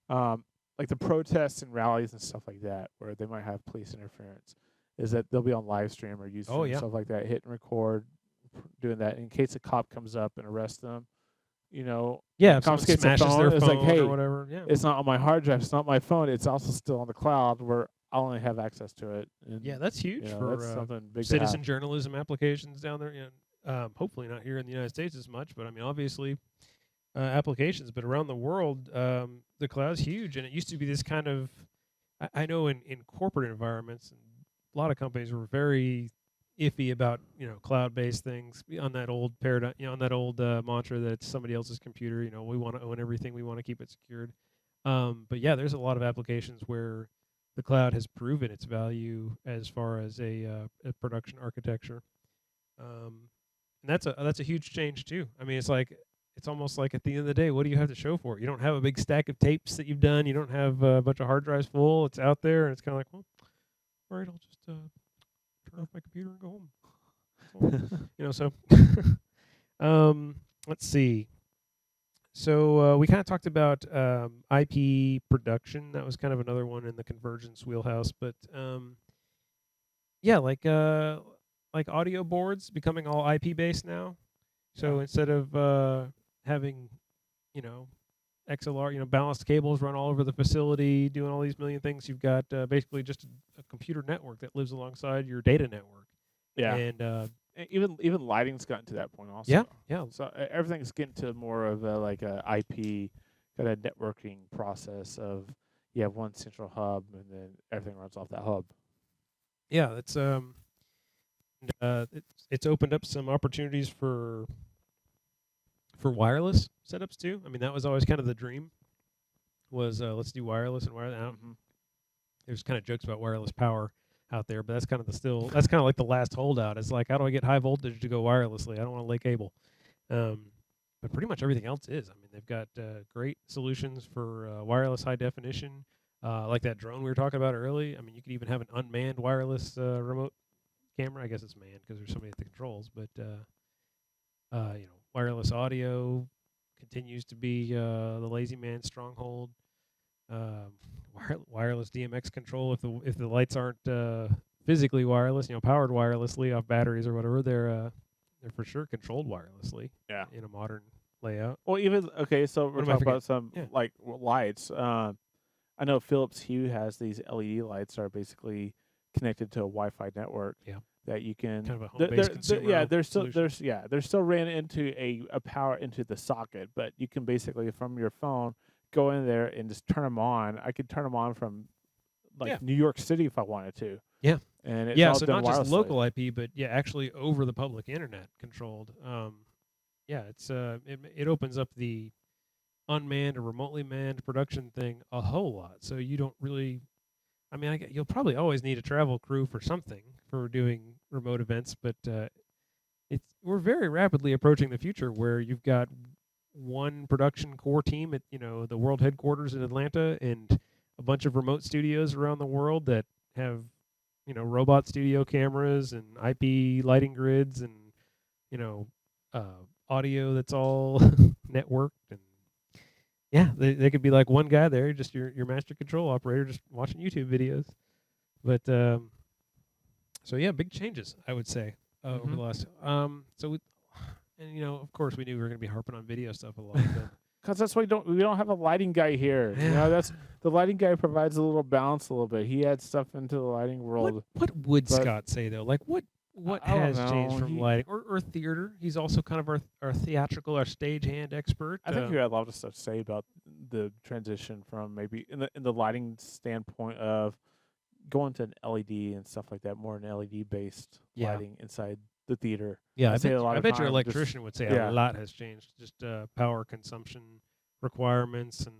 like the protests and rallies and stuff like that, where they might have police interference. Is that they'll be on live stream or YouTube and stuff like that, hit and record, doing that in case a cop comes up and arrests them. You know, If someone confiscates the smashes phone, their it's phone like, hey, or whatever. Yeah, it's not on my hard drive, it's not my phone, it's also still on the cloud where I only have access to it. And, that's huge you know, for that's something big. citizen journalism applications down there. Hopefully not here in the United States as much, but I mean, obviously, applications. But around the world, the cloud's huge, and it used to be this kind of. I know in corporate environments, a lot of companies were very iffy about cloud-based things on that old paradigm, on that old mantra that it's somebody else's computer. We want to own everything, we want to keep it secured. But yeah, there's a lot of applications where the cloud has proven its value as far as a production architecture. And that's a huge change too. I mean, it's almost like at the end of the day, what do you have to show for it? You don't have a big stack of tapes that you've done. You don't have a bunch of hard drives full. It's out there, and it's kind of like, well, all right, I'll just turn off my computer and go home. So let's see. So we kind of talked about IP production. That was kind of another one in the convergence wheelhouse. But like audio boards becoming all IP based now. So instead of having, XLR, balanced cables run all over the facility, doing all these million things, you've got basically just a computer network that lives alongside your data network. Yeah. And even lighting's gotten to that point also. Yeah. So everything's getting to more of a IP kind of networking process of you have one central hub and then everything runs off that hub. Yeah, it's opened up some opportunities for wireless setups too. I mean, that was always kind of the dream. Was let's do wireless and wireless. Mm-hmm. There's kind of jokes about wireless power out there, but that's kind of like the last holdout. It's like, how do I get high voltage to go wirelessly? I don't want to lay cable. But pretty much everything else is. I mean, they've got great solutions for wireless high definition, like that drone we were talking about early. I mean, you could even have an unmanned wireless remote camera. I guess it's manned because there's somebody at the controls, but wireless audio continues to be the lazy man's stronghold. Wireless DMX control. If the lights aren't physically wireless, powered wirelessly off batteries or whatever, they're for sure controlled wirelessly. Yeah. In a modern layout. Well, so we're talking about some like lights. I know Philips Hue has these LED lights that are basically connected to a Wi-Fi network. Yeah. That you can kind of a home-based consumer. They're still ran into a power into the socket, but you can basically from your phone go in there and just turn them on. I could turn them on from New York City if I wanted to. Yeah. And it's all so done not just wirelessly. local IP, but actually over the public internet controlled. It's it opens up the unmanned or remotely manned production thing a whole lot. So you don't really. I mean, you'll probably always need a travel crew for something for doing remote events, but we're very rapidly approaching the future where you've got one production core team at the world headquarters in Atlanta and a bunch of remote studios around the world that have robot studio cameras and IP lighting grids and audio that's all networked. And they could be like one guy there, just your master control operator, just watching YouTube videos. But big changes, I would say, over the last. Of course, we knew we were going to be harping on video stuff a lot. Because that's why we don't have a lighting guy here. That's the lighting guy provides a little balance a little bit. He adds stuff into the lighting world. What would Scott say though? Like what has changed from lighting or theater? He's also kind of our theatrical, our stagehand expert. I think he had a lot of stuff to say about the transition from maybe in the lighting standpoint of going to an LED and stuff like that, more an LED based lighting inside the theater. Yeah, I bet your electrician would say a lot has changed. Just power consumption requirements and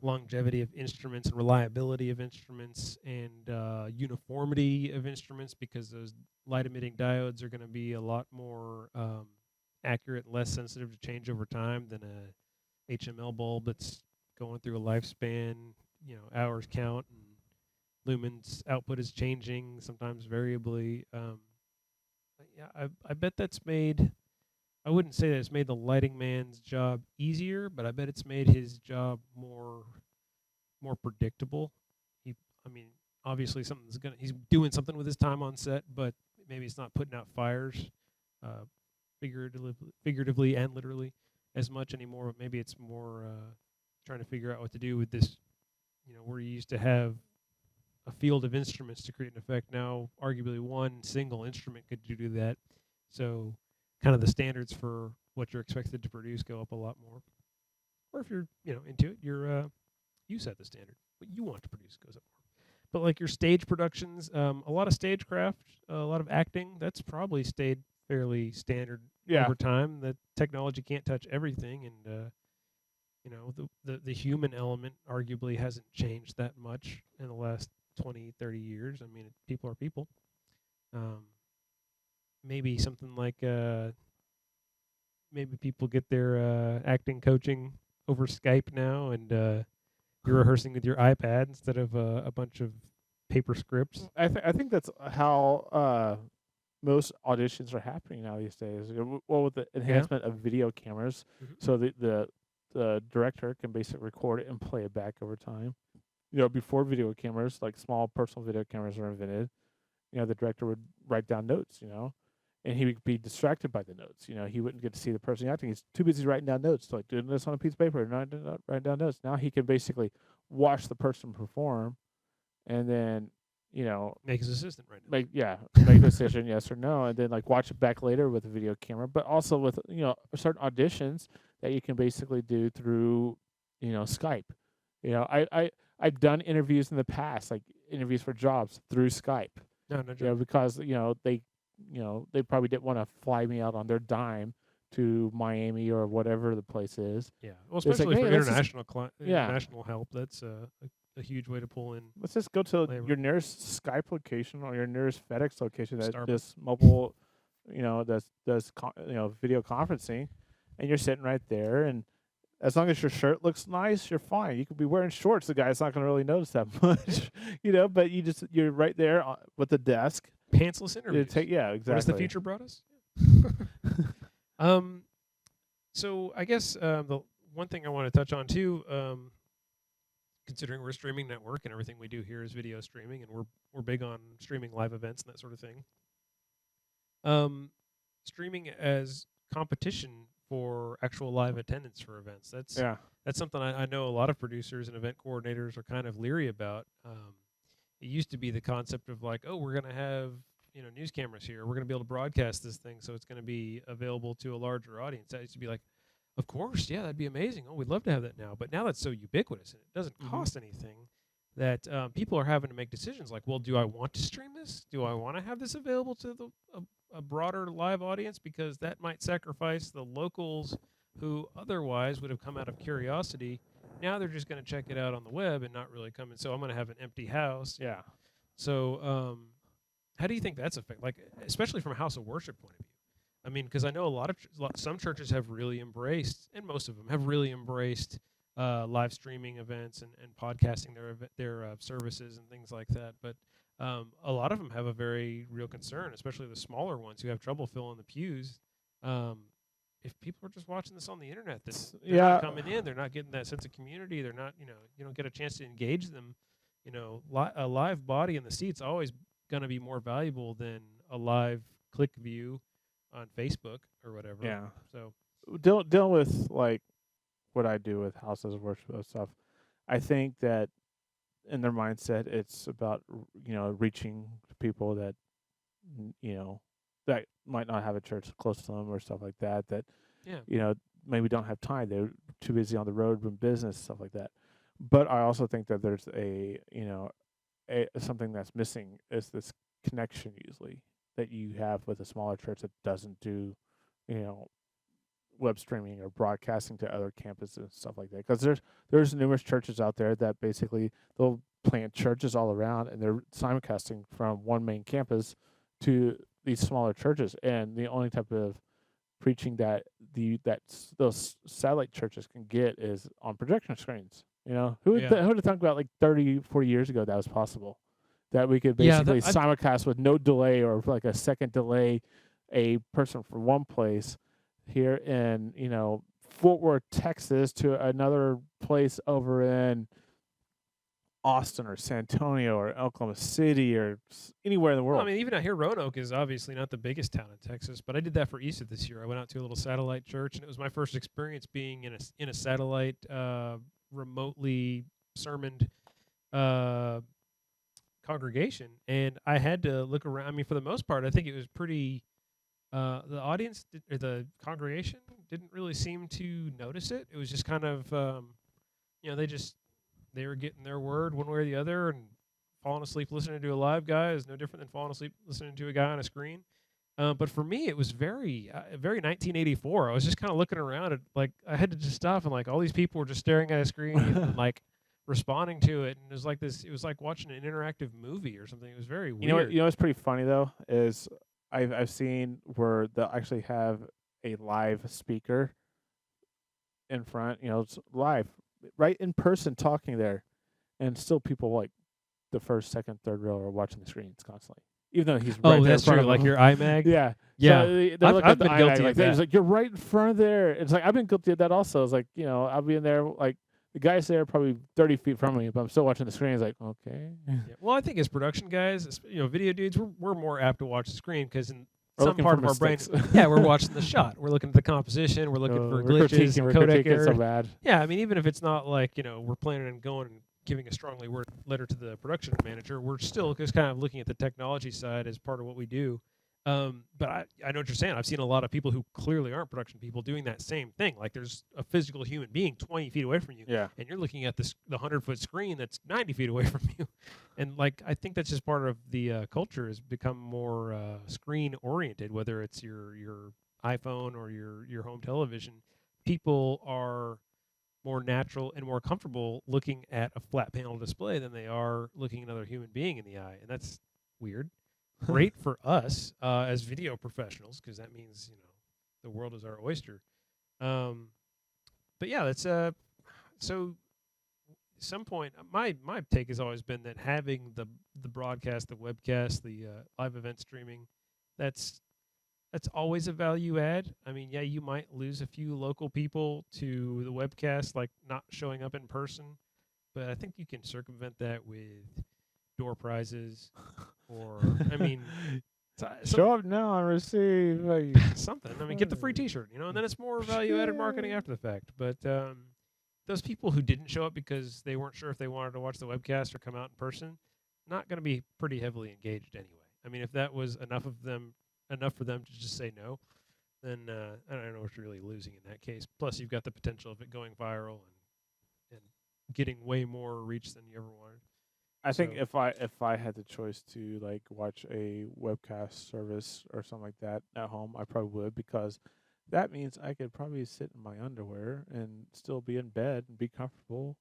longevity of instruments and reliability of instruments and uniformity of instruments, because those light emitting diodes are going to be a lot more accurate, less sensitive to change over time than HML bulb that's going through a lifespan, hours count, and lumens output is changing sometimes variably. I bet that's made. I wouldn't say that it's made the lighting man's job easier, but I bet it's made his job more predictable. I mean, obviously he's doing something with his time on set, but maybe it's not putting out fires, figuratively and literally as much anymore. But maybe it's more trying to figure out what to do with this. Where you used to have a field of instruments to create an effect. Now, arguably, one single instrument could do that. So, kind of the standards for what you're expected to produce go up a lot more. Or if you're, into it, you set the standard. What you want to produce goes up more. But like your stage productions, a lot of stagecraft, a lot of acting, that's probably stayed fairly standard over time. The technology can't touch everything, and the human element arguably hasn't changed that much in the last 20, 30 years. I mean, people are people. Maybe something like maybe people get their acting coaching over Skype now, and you're rehearsing with your iPad instead of a bunch of paper scripts. I think that's how most auditions are happening now these days. Well, with the enhancement of video cameras, so the director can basically record it and play it back over time. Before video cameras, like small personal video cameras were invented, the director would write down notes, and he would be distracted by the notes. He wouldn't get to see the person acting. He's too busy writing down notes, like doing this on a piece of paper, not writing down notes. Now he can basically watch the person perform, and then make his assistant right now. Make a decision yes or no, and then like watch it back later with a video camera, but also with certain auditions that you can basically do through Skype. I've done interviews in the past, like interviews for jobs through Skype. No joke. Because they probably didn't want to fly me out on their dime to Miami or whatever the place is. Yeah, well, especially like, for hey, international help, that's a huge way to pull in. Let's just go to labor. your nearest Skype location or your nearest FedEx location that Starbucks. does mobile, does video conferencing, and you're sitting right there, and as long as your shirt looks nice, you're fine. You could be wearing shorts. The guy's not going to really notice that much, but you're right there with the desk. Pantsless interviews. Exactly. What has the future brought us? So I guess the one thing I want to touch on too, considering we're a streaming network and everything we do here is video streaming, and we're big on streaming live events and that sort of thing. Streaming as competition for actual live attendance for events. That's something I know a lot of producers and event coordinators are kind of leery about. It used to be the concept of like, oh, we're going to have news cameras here. We're going to be able to broadcast this thing, so it's going to be available to a larger audience. That used to be like, of course, yeah, that'd be amazing. Oh, we'd love to have that now. But now that's so ubiquitous and it doesn't cost anything that people are having to make decisions like, well, do I want to stream this? Do I want to have this available to a broader live audience? Because that might sacrifice the locals who otherwise would have come out of curiosity. Now they're just going to check it out on the web and not really come in. So I'm going to have an empty house. Yeah. So how do you think that's affected? Like, especially from a house of worship point of view. I mean, because I know some churches have really embraced, and most of them have really embraced live streaming events and podcasting their services and things like that. But a lot of them have a very real concern, especially the smaller ones who have trouble filling the pews. If people are just watching this on the internet, they're not coming in, they're not getting that sense of community. They're not, you don't get a chance to engage them. A live body in the seat's always going to be more valuable than a live click view on Facebook or whatever. Yeah. So dealing with like what I do with houses of worship and stuff, I think that in their mindset, it's about reaching people that that might not have a church close to them or stuff like that. That maybe don't have time. They're too busy on the road with business, stuff like that. But I also think that there's a something that's missing is this connection usually that you have with a smaller church that doesn't do, web streaming or broadcasting to other campuses and stuff like that. Because there's numerous churches out there that basically they'll plant churches all around and they're simulcasting from one main campus to these smaller churches, and the only type of preaching that those satellite churches can get is on projection screens. You know, who would Yeah. who would have thought about like 30, 40 years ago that was possible? That we could Yeah, basically that- simulcast with no delay or like a second delay a person from one place here in, Fort Worth, Texas to another place over in Austin or San Antonio or Oklahoma City or anywhere in the Well, world. I mean, even out here, Roanoke is obviously not the biggest town in Texas, but I did that for Easter this year. I went out to a little satellite church, and it was my first experience being in a satellite, remotely sermoned congregation, and I had to look around. I mean, for the most part, I think it was pretty. The audience or the congregation didn't really seem to notice it. It was just kind of, they were getting their word one way or the other, and falling asleep listening to a live guy is no different than falling asleep listening to a guy on a screen. But for me, it was very 1984. I was just kind of looking around at, like, I had to just stop, and like all these people were just staring at a screen and like responding to it, and it was like this. It was like watching an interactive movie or something. It was very weird. You know what's pretty funny though is I've seen where they'll actually have a live speaker in front, it's live, right in person talking there, and still people like the first, second, third row are watching the screens constantly, even though he's right Oh, there that's in front true. of Like them. your iMag. Yeah. Yeah. So they I've- look I've at the been guilty iMac of like that. It's that. like you're right in front of there. It's like I've been guilty of that also. It's like, I'll be in there like the guy's there probably 30 feet from me, but I'm still watching the screen. It's like, okay. Yeah. Well, I think as production guys, video dudes, we're more apt to watch the screen because in We're some looking part for of our brain, mistakes. yeah, we're watching the shot. We're looking at the composition. We're looking for we're glitches and we're codec critiquing errors. so bad. Yeah, I mean, even if it's not like we're planning on going and giving a strongly worded letter to the production manager, we're still just kind of looking at the technology side as part of what we do. But I know what you're saying. I've seen a lot of people who clearly aren't production people doing that same thing. Like there's a physical human being 20 feet away from you, Yeah. and you're looking at the 100-foot screen that's 90 feet away from you. And like I think that's just part of the culture has become more screen oriented. Whether it's your iPhone or your home television, people are more natural and more comfortable looking at a flat panel display than they are looking another human being in the eye, and that's weird. Great for us as video professionals because that means the world is our oyster. But yeah, that's so. At some point, my take has always been that having the broadcast, the webcast, the live event streaming, that's always a value add. I mean, yeah, you might lose a few local people to the webcast, like not showing up in person, but I think you can circumvent that with door prizes, or I mean, Show up now and receive. something. I mean, get the free T-shirt, and then it's more value-added marketing after the fact. But those people who didn't show up because they weren't sure if they wanted to watch the webcast or come out in person, not going to be pretty heavily engaged anyway. I mean, if that was enough for them to just say no, then I don't know what you're really losing in that case. Plus, you've got the potential of it going viral and getting way more reach than you ever wanted. I think So- if I had the choice to like watch a webcast service or something like that at home, I probably would, because that means I could probably sit in my underwear and still be in bed and be comfortable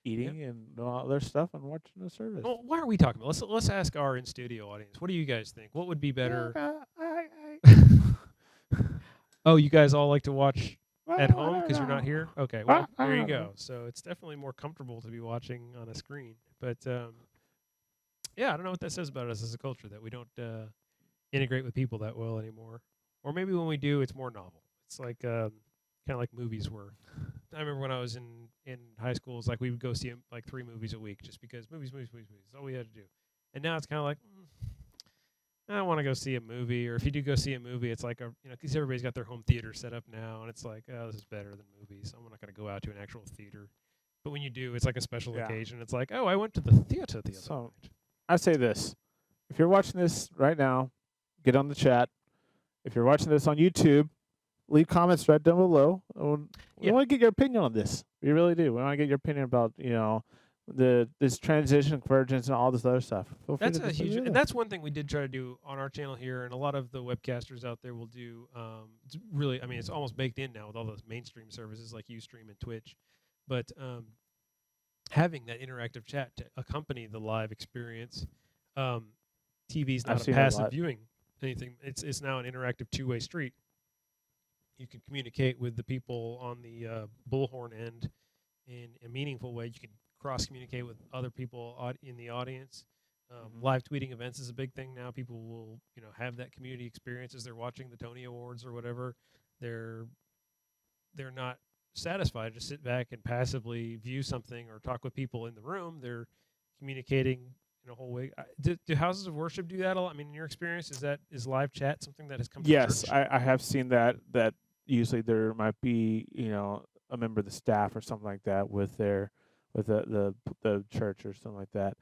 eating and all other stuff and watching the service. Well, why are we talking about? Let's ask our in studio audience. What do you guys think? What would be better? Oh, you guys all like to watch at home because you're not here? Okay, well, there you go. So it's definitely more comfortable to be watching on a screen. But yeah, I don't know what that says about us as a culture, that we don't integrate with people that well anymore. Or maybe when we do, it's more novel. It's like kind of like movies were. I remember when I was in high school, it's like we would go see like 3 movies a week just because movies. That's all we had to do. And now it's kind of like, I don't want to go see a movie. Or if you do go see a movie, it's like because everybody's got their home theater set up now, and it's like, oh, this is better than movies. I'm not going to go out to an actual theater. But when you do, it's like a special Yeah. occasion. It's like, oh, I went to the theater the other So- night. I say this: if you're watching this right now, get on the chat. If you're watching this on YouTube, leave comments right down below. We Yeah. want to get your opinion on this. We really do. We want to get your opinion about this transition, convergence, and all this other stuff. Feel free That's to a just huge, leave it and there. that's one thing we did try to do on our channel here, and a lot of the webcasters out there will do. It's really, I mean, it's almost baked in now with all those mainstream services like Ustream and Twitch, but having that interactive chat to accompany the live experience, TV's I've not a seen that a passive lot. viewing anything. It's now an interactive two-way street. you can communicate with the people on the bullhorn end in a meaningful way. You can cross communicate with other people in the audience. Live tweeting events is a big thing now. People will, have that community experience as they're watching the Tony Awards or whatever. They're not satisfied to sit back and passively view something or talk with people in the room. They're communicating in a whole way. Do houses of worship do that a lot? I mean, in your experience, is live chat something that has come? Yes, to church? I have seen that. That usually there might be a member of the staff or something like that with the church or something like that,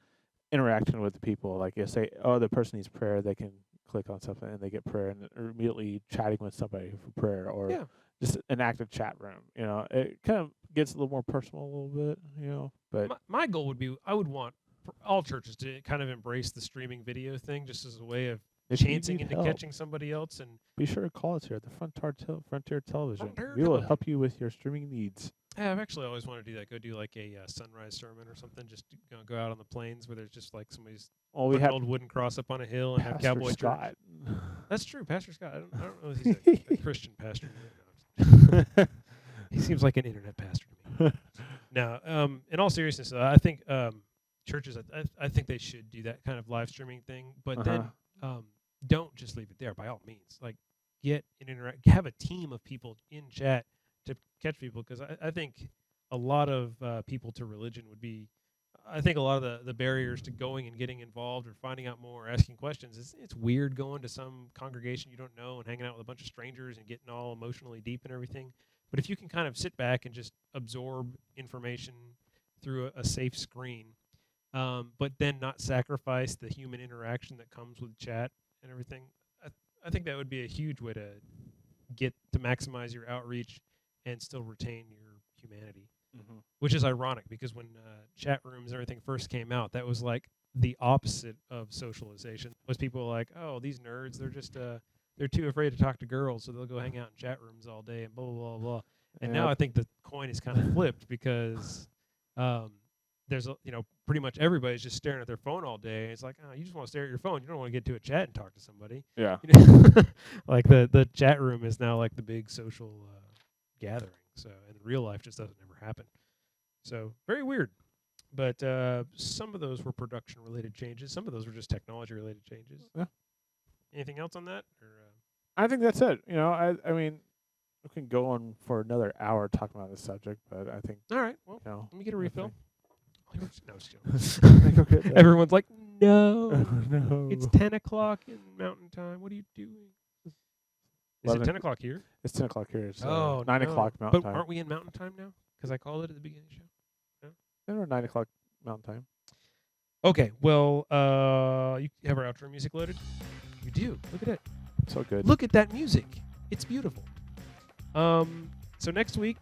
interacting with the people. Like you say, the person needs prayer, they can click on something and they get prayer, and are immediately chatting with somebody for prayer, or just an active chat room. It kind of gets a little more personal a little bit. But my goal would be, I would want for all churches to kind of embrace the streaming video thing, just as a way of if you chancing need into help, catching somebody else. And be sure to call us here at the Frontier Television. Frontier We will Television. help you with your streaming needs. I've actually always wanted to do that. Go do like a sunrise sermon or something. Just go out on the plains where there's just like somebody's Well, we putting have an old wooden cross up on a hill and have Pastor cowboy church. Scott. That's true, Pastor Scott. I don't know if he's a Christian pastor. He seems like an internet pastor to me. Now, in all seriousness, I think churches, I think they should do that kind of live streaming thing, but then don't just leave it there. By all means, like have a team of people in chat to catch people, because I think a lot of people to religion would be. I think a lot of the barriers to going and getting involved or finding out more, or asking questions, it's weird going to some congregation you don't know and hanging out with a bunch of strangers and getting all emotionally deep and everything. But if you can kind of sit back and just absorb information through a safe screen, but then not sacrifice the human interaction that comes with chat and everything, I think that would be a huge way to get to maximize your outreach and still retain your humanity. Which is ironic, because when chat rooms and everything first came out, that was like the opposite of socialization. Was people were like, oh, these nerds, they're just they're too afraid to talk to girls, so they'll go hang out in chat rooms all day and blah blah blah blah. And now I think the coin is kind of flipped, because there's pretty much everybody's just staring at their phone all day. It's like, oh, you just want to stare at your phone. You don't want to get to a chat and talk to somebody. Yeah. Like the chat room is now like the big social gathering. So, and real life just doesn't ever happen. So very weird. But some of those were production related changes. Some of those were just technology related changes. Yeah. Anything else on that? Or, I think that's it. I mean, we can go on for another hour talking about this subject, but I think all right. Well, let me get a refill. No, just kidding. Everyone's like, no, no. it's 10 o'clock in Mountain Time. What are you doing? Is it 10 o'clock here? It's 10 o'clock here. It's 9 o'clock Mountain But Time. aren't we in Mountain Time now? Because I called it at the beginning of the show. Or 9 o'clock Mountain Time. Okay, well, you have our outro music loaded? You do. Look at it. So good. Look at that music. It's beautiful. So next week,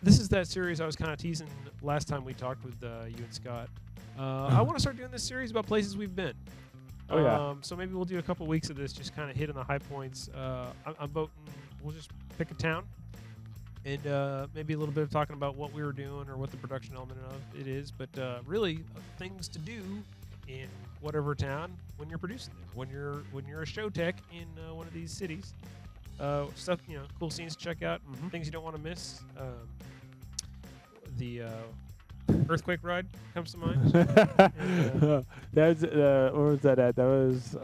this is that series I was kind of teasing last time we talked with you and Scott. I want to start doing this series about places we've been. Oh, yeah. So maybe we'll do a couple weeks of this, just kind of hitting the high points. I'm voting. We'll just pick a town, and maybe a little bit of talking about what we were doing or what the production element of it is. But really, things to do in whatever town when you're producing there, when you're a show tech in one of these cities. Stuff, cool scenes to check out, things you don't want to miss. The earthquake ride comes to mind. That's where was that at? That was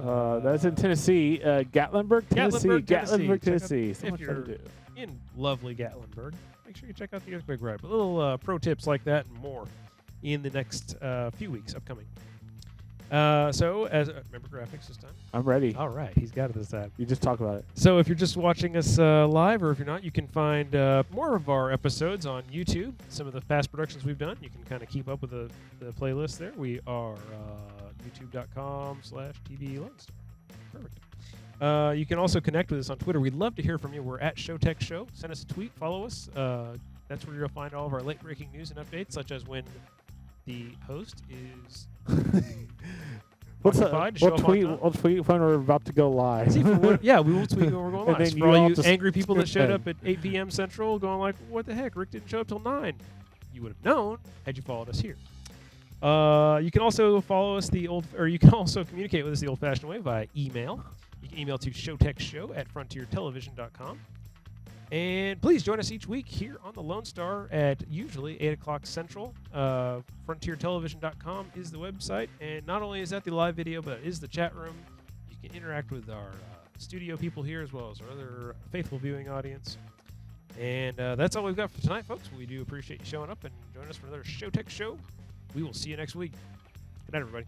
that's in Tennessee, Gatlinburg, Tennessee. So If much fun you're to do. in lovely Gatlinburg, make sure you check out the earthquake ride. But little pro tips like that and more in the next few weeks upcoming. So, as remember graphics this time? I'm ready. All right, he's got it this time. You just talk about it. So if you're just watching us live, or if you're not, you can find more of our episodes on YouTube. Some of the past productions we've done. You can kind of keep up with the playlist there. We are youtube.com/TV Lone Star. Perfect. You can also connect with us on Twitter. We'd love to hear from you. We're at Showtech Show. Send us a tweet. Follow us. That's where you'll find all of our late-breaking news and updates, such as when the host is We'll tweet when we're about to go live. we will tweet when we're going live. For all you angry people that showed up at 8 p.m. Central going like, what the heck, Rick didn't show up till 9. You would have known had you followed us here. You can also follow us you can also communicate with us the old-fashioned way via email. You can email to showtechshow@frontiertelevision.com. And please join us each week here on the Lone Star at usually 8 o'clock Central. FrontierTelevision.com is the website. And not only is that the live video, but it is the chat room. You can interact with our studio people here as well as our other faithful viewing audience. And that's all we've got for tonight, folks. We do appreciate you showing up and joining us for another Showtech show. We will see you next week. Good night, everybody.